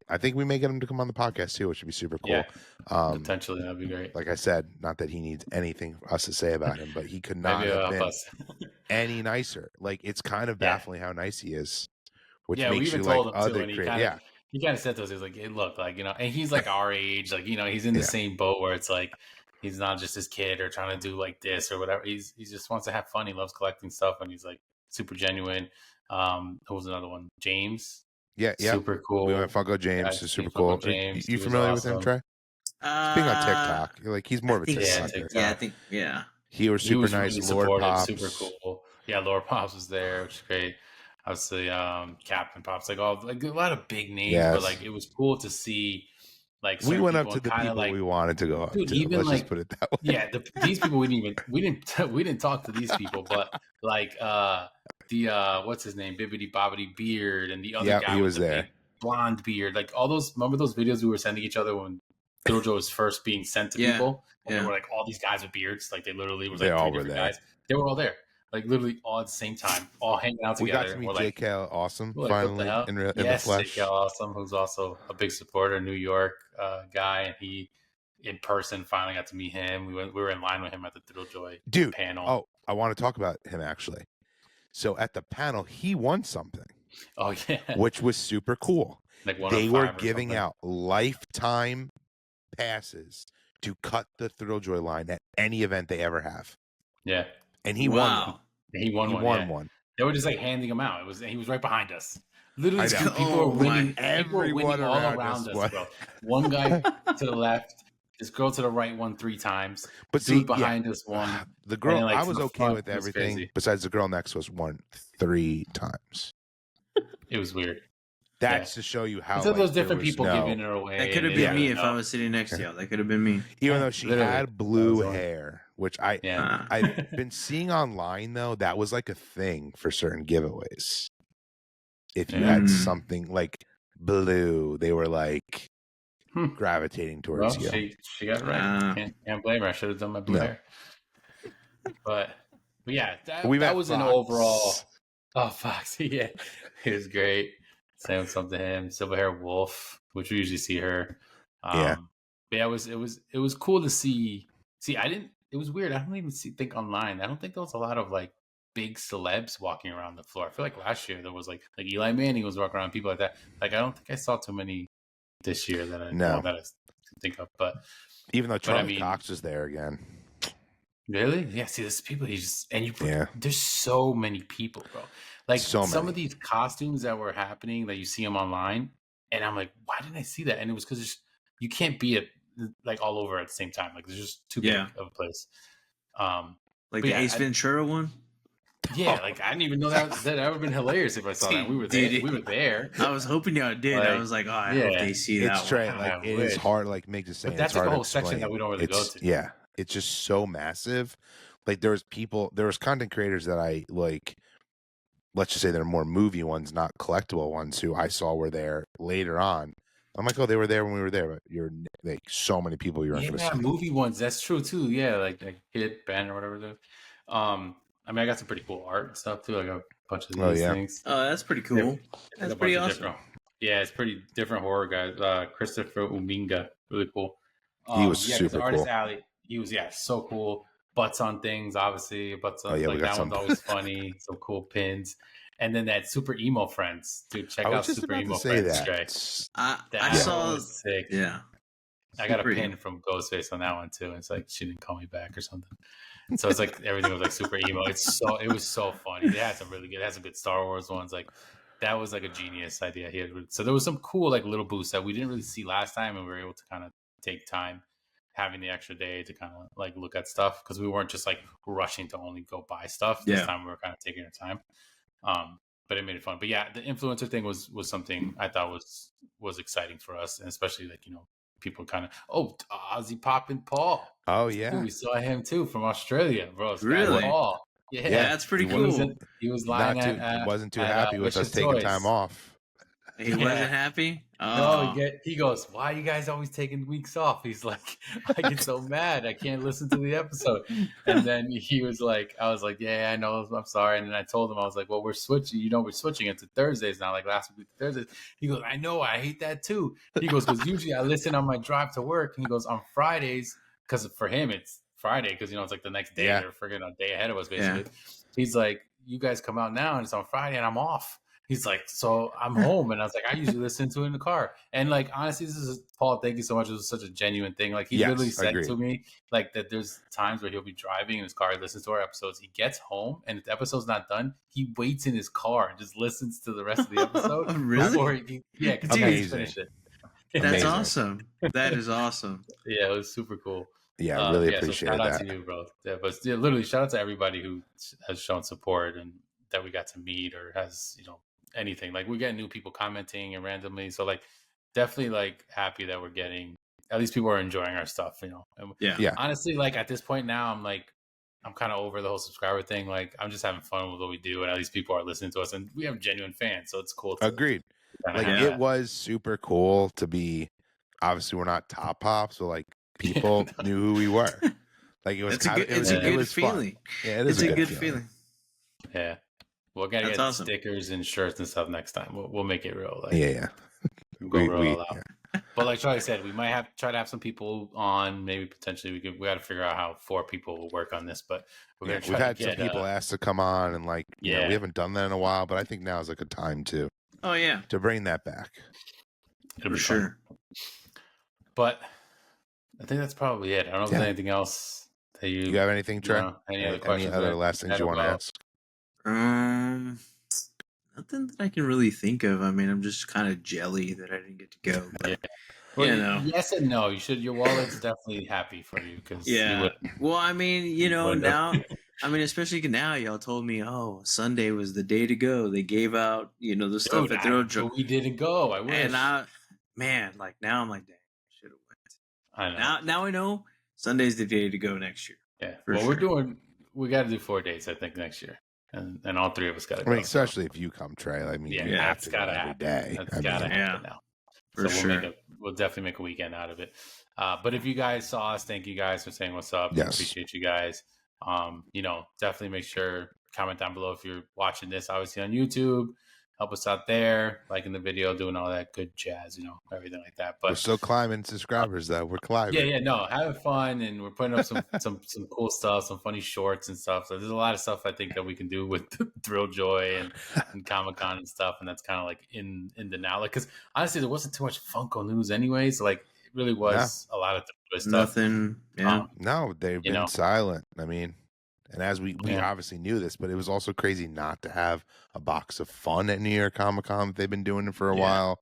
I think we may get him to come on the podcast too, which would be super cool. Yeah, Um, potentially that'd be great. like I said, not that he needs anything for us to say about him, but he could not Maybe have help been us. any nicer. Like it's kind of Yeah. baffling how nice he is, which Yeah, we makes even you like told him too, other and he creators. kind Yeah, of he kind of said to us, he was like, hey, look, like, and he's like our age, like, he's in the same boat where it's like, he's not just his kid or trying to do like this or whatever. He just wants to have fun. He loves collecting stuff and he's like super genuine. Who was another one? James. Yeah. Super cool. We went Funko James. Is super cool. James, you familiar with him, Trey? Speaking on TikTok, like he's more of a TikToker. Yeah, I think. Yeah. He was super nice. Really Lord supportive, Pops. super cool. Yeah, Lord Pops was there, which is great. Obviously, Captain Pops, like a lot of big names, but like it was cool to see. Like we went up to the people like, we wanted to go up to. Even Let's like, just put it that way. Yeah, these people we didn't talk to these people, but like the what's his name, Bibbidi Bobbidi Beard, and the other guy he with was the there. big blonde beard, like all those. Remember those videos we were sending each other when Thrilljoy was first being sent to people, and they were like all these guys with beards, like they literally was like three different guys. They were all there, like literally all at the same time, all hanging out together. We got to meet JK Awesome finally in the flesh. JK Awesome, who's also a big supporter, New York guy, and he in person finally got to meet him. We were in line with him at the Thrilljoy panel. Oh, I want to talk about him actually. So at the panel, he won something. Oh yeah, which was super cool. Like they were giving out lifetime passes to cut the Thrilljoy line at any event they ever have. Yeah, and he won. He won one. They were just like handing him out. He was right behind us. Literally, people were winning. Everyone all around us, bro. One guy to the left, this girl to the right won 3 times. But dude behind us won. The girl, I was okay with everything. Besides, the girl next to us won 3 times. It was weird. That's to show you how. So those different people giving her away. That could have been me if I was sitting next to y'all. That could have been me. Even though she had blue hair, which I've been seeing online though, that was like a thing for certain giveaways. If you had something like blue, they were like gravitating towards you. She got it right. Can't blame her. I should have done my blue hair. But yeah, that was an overall. Oh, Foxy, yeah. It was great. Saying what's up to him. Silver Hair Wolf, which we usually see her. But yeah, it was cool to see. It was weird. I don't even think online. I don't think there was a lot of like big celebs walking around the floor. I feel like last year there was like Eli Manning was walking around, people like that. Like I don't think I saw too many this year that I think of. But even though Charlie Cox is there again. Really? Yeah. See, there's people. There's so many people, bro. Like some of these costumes that were happening that you see them online, and I'm like, why didn't I see that? And it was because you can't be like all over at the same time. Like there's just too big of a place. Like the Ace Ventura one. Yeah, like I didn't even know that would have been hilarious if I saw that. We were there. We were there. I was hoping y'all did. I was like, I hope they see that. It's straight. Like it is hard. Like Meg just saying, but that's like a whole section that we don't really go to. Yeah, it's just so massive. Like there was content creators that I like. Let's just say they're more movie ones, not collectible ones, who I saw were there later on. I'm like, oh, they were there when we were there, but you're like so many people you're not going to see. Movie ones, that's true too. Yeah, like Kid Ben or whatever it is. I mean, I got some pretty cool art and stuff too. I got a bunch of these things. Oh, that's pretty cool. That's pretty awesome. Yeah, it's pretty different horror guys. Christopher Uminga, really cool. He was super cool. Artist Alley, he was so cool. Butts on things, obviously. Butts on like that one's always funny. Some cool pins. And then that Super Emo Friends. Dude, check out Super Emo Friends. I saw sick. Yeah. I got a pin from Ghostface on that one too. It's like she didn't call me back or something. So it's like everything was like super emo. It was so funny. It had some good Star Wars ones. Like that was like a genius idea he had. So there was some cool like little boosts that we didn't really see last time, and we were able to kind of take time having the extra day to kind of like look at stuff because we weren't just like rushing to only go buy stuff. This time we were kind of taking our time. But it made it fun. But yeah, the influencer thing was something I thought was exciting for us, and especially like people kind of Ozzy Poppin' Paul. Oh yeah, dude, we saw him too from Australia, bro. Really? Paul. Yeah, that's pretty cool. He was lying he wasn't too happy with us taking time off. He wasn't happy? Oh. No, he goes, why are you guys always taking weeks off? He's like, I get so mad. I can't listen to the episode. And then he was like, I was like, yeah, I know. I'm sorry. And then I told him, I was like, well, we're switching. We're switching it to Thursdays now, like last week, Thursdays. He goes, I know. I hate that too. He goes, because usually I listen on my drive to work. And he goes, on Fridays, because for him, it's Friday, because, it's like the next day. They're freaking a day ahead of us, basically. Yeah. He's like, you guys come out now, and it's on Friday, and I'm off. He's like, so I'm home, and I was like, I usually listen to it in the car. And like, honestly, this is Paul. Thank you so much. It was such a genuine thing. Like, he literally said agreed. to me, like, that there's times where he'll be driving in his car, he listens to our episodes. He gets home, and if the episode's not done, he waits in his car and just listens to the rest of the episode. Really? Before yeah, because he needs to finish it. That's Amazing. awesome. That is awesome. Yeah, it was super cool. Yeah, really so appreciate shout out that. to you, bro. Yeah, but yeah, literally, shout out to everybody who has shown support and that we got to meet or has, anything. Like, we're getting new people commenting and randomly. So like, definitely like happy that we're getting, at least people are enjoying our stuff, And Yeah. honestly, like at this point now, I'm kind of over the whole subscriber thing. Like, I'm just having fun with what we do, and at least people are listening to us, and we have genuine fans, so it's cool. Agreed. Like, it was super cool to be. Obviously, we're not top pops, so like people knew who we were. Like, it was It's a good feeling. Yeah, it is a good feeling. Yeah. We're gonna get awesome. stickers and shirts and stuff next time. We'll make it real. Like, yeah. Go real out. Yeah. But like Charlie said, we might try to have some people on. Maybe potentially we got to figure out how 4 people will work on this. But we're gonna try we've had to get, some people ask to come on, and like, we haven't done that in a while. But I think now is like a time to. Oh yeah. To bring that back. For sure. But I think that's probably it. I don't know if there's anything else that you have anything, Trey? Any other questions? Any other last things you want to ask? Nothing that I can really think of. I mean, I'm just kind of jelly that I didn't get to go. But, well, yes and no. You should. Your wallet's definitely happy for you because Well, I mean, now. I mean, especially now, y'all told me, Sunday was the day to go. They gave out, the stuff at Thrilljoy. We didn't go. I wish. And now I'm like, dang, I should have went. I know. Now I know Sunday's the day to go next year. Yeah. We got to do 4 dates, I think, next year. And all 3 of us got to go. I mean, especially if you come, Trey. I mean, you have to gotta every day. That's gotta happen now. For sure. We'll definitely make a weekend out of it. But if you guys saw us, thank you guys for saying what's up. Yes. Appreciate you guys. Definitely make sure, comment down below if you're watching this, obviously on YouTube. Help us out there, liking the video, doing all that good jazz, everything like that. But we're still climbing subscribers, though. We're climbing. Having fun, and we're putting up some cool stuff, some funny shorts and stuff. So there's a lot of stuff I think that we can do with Thrilljoy and Comic-Con and stuff, and that's kind of like in the now. Like, because honestly, there wasn't too much Funko news anyways. Like, it really was a lot of stuff. Nothing. Yeah. No, they've been silent. I mean. And as we obviously knew this, but it was also crazy not to have a box of fun at New York Comic Con. They've been doing it for a while.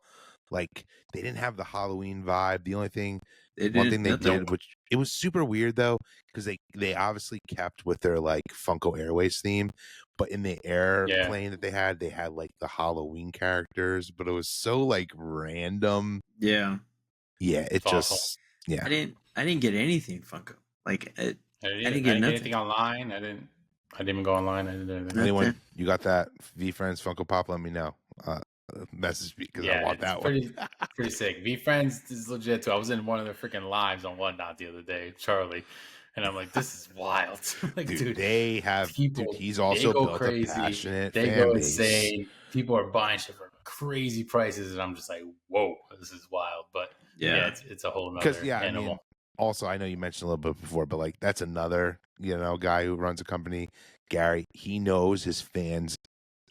Like, they didn't have the Halloween vibe. The only thing, one thing they did, which it was super weird though, because they obviously kept with their like Funko Airways theme, but in the airplane that they had like the Halloween characters, but it was so like random. Yeah. Yeah. It just, I didn't get anything Funko. Like, I didn't get anything online. I didn't even go online. I didn't do anything. Anyone, you got that VeeFriends Funko Pop? Let me know. Message me because I want that one. Pretty sick. VeeFriends is legit too. I was in one of their freaking lives on Whatnot the other day, Charlie, and I'm like, this is wild. Like, dude, they have people. Dude, he's also built crazy. A passionate. They fan go base. insane. People are buying shit for crazy prices, and I'm just like, whoa, this is wild. But it's a whole nother animal. I mean, also, I know you mentioned a little bit before, but like that's another, guy who runs a company, Gary. He knows his fans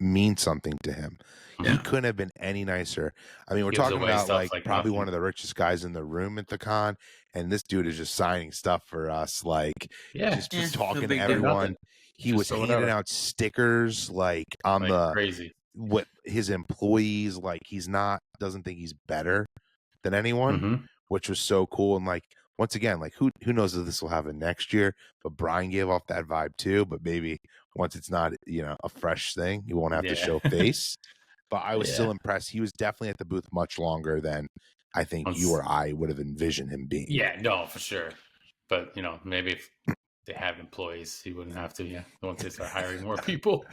mean something to him. He couldn't have been any nicer. I mean, we're talking about like probably one of the richest guys in the room at the con, and this dude is just signing stuff for us, like just talking to everyone. He was handing out stickers like on the crazy. What his employees like. Doesn't think he's better than anyone, which was so cool. And like, once again, like who knows if this will happen next year, but Brian gave off that vibe too. But maybe once it's not, a fresh thing, you won't have to show face. But I was still impressed. He was definitely at the booth much longer than I think you or I would have envisioned him being. Yeah, no, for sure. But, maybe if they have employees, he wouldn't have to, once they start hiring more people,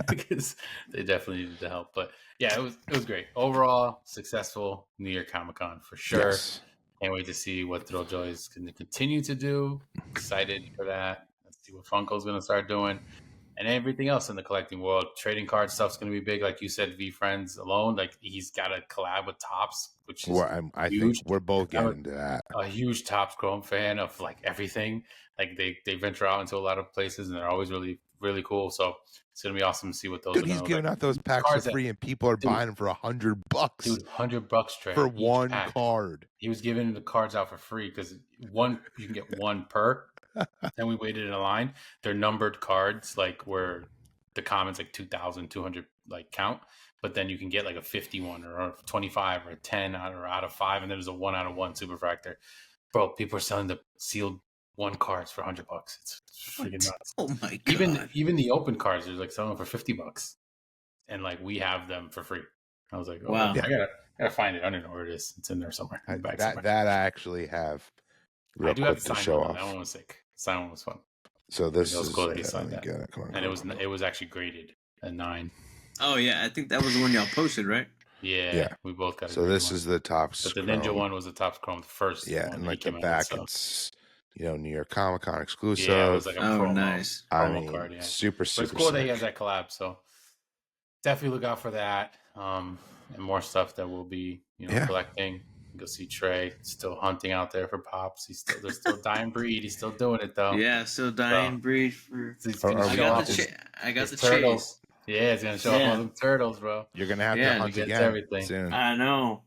because they definitely needed the help. But yeah, it was great. Overall, successful New York Comic-Con for sure. Yes. Can't wait to see what Thrilljoy is going to continue to do. Excited for that. Let's see what Funko's going to start doing. And everything else in the collecting world. Trading card stuff's going to be big. Like you said, VeeFriends alone. Like, he's got a collab with Topps, which is I huge. think we're both getting into that. A huge Topps Chrome fan of like everything. Like they venture out into a lot of places, and they're always really really cool. So it's gonna be awesome to see what those. Dude, are he's gonna giving look out those packs for cards free, and people are buying them for $100 dude, $100 Trey, for each one pack. card. He was giving the cards out for free because you can get one per. Then we waited in a line. They're numbered cards, like where the comments like 2,200 like count, but then you can get like a 51 or a 25 or a 10 out of 5, and then there's a 1 out of 1 superfractor. Bro, people are selling the sealed one cards for $100. It's freaking nuts. Oh my god! Even the open cards are like selling for $50, and like we have them for free. I was like, oh, wow, Yeah. I gotta find it. I don't know where it is. It's in there somewhere. That I actually have. I do have to the signed show one. off. That one was sick. Sign one was fun. So this was is cool that he signed that. And it was actually graded a 9. Oh yeah, I think that was the one y'all posted, right? Yeah, we both got it. So this is the top. But the Ninja one was the top Chrome first. Yeah, and like the back, it's New York Comic Con exclusive. Yeah, it was like a promo, nice promo card. Yeah, super. But it's cool sick. that he has that collab. So definitely look out for that. And more stuff that we'll be collecting. Go see Trey still hunting out there for pops. They're still dying breed. He's still doing it though. Yeah, still dying breed for. I got the turtles. chase. Yeah, he's gonna show off all them turtles, bro. You're gonna have to hunt again everything soon. I know.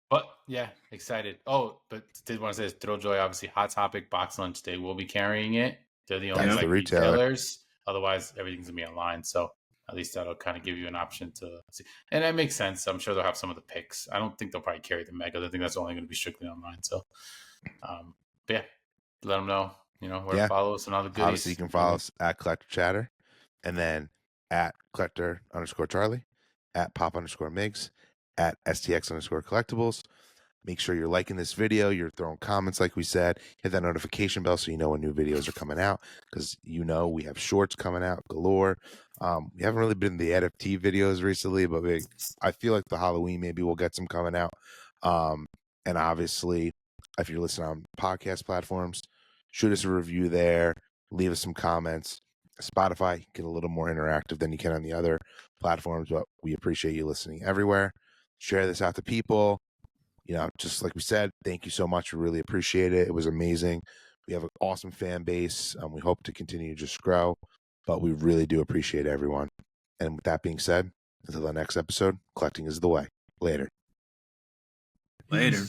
But yeah, excited. Oh, but did want to say this, Thrilljoy, obviously Hot Topic Box Lunch Day will be carrying it. They're the only the retailers. Otherwise, everything's gonna be online. So at least that'll kind of give you an option to see. And that makes sense. I'm sure they'll have some of the picks. I don't think they'll probably carry the Mega. I think that's only going to be strictly online. So, but yeah, let them know, where to follow us and all the goodies. Obviously, you can follow us at Collector Chatter, and then at Collector_Charlie, at Pop_Migs, at STX_Collectibles. Make sure you're liking this video. You're throwing comments, like we said. Hit that notification bell so you know when new videos are coming out, because we have shorts coming out galore. We haven't really been in the NFT videos recently, but I feel like the Halloween maybe we'll get some coming out. And obviously, if you're listening on podcast platforms, shoot us a review there. Leave us some comments. Spotify, get a little more interactive than you can on the other platforms, but we appreciate you listening everywhere. Share this out to people. Just like we said, thank you so much. We really appreciate it. It was amazing. We have an awesome fan base. We hope to continue to just grow, but we really do appreciate everyone. And with that being said, until the next episode, collecting is the way. Later. Later.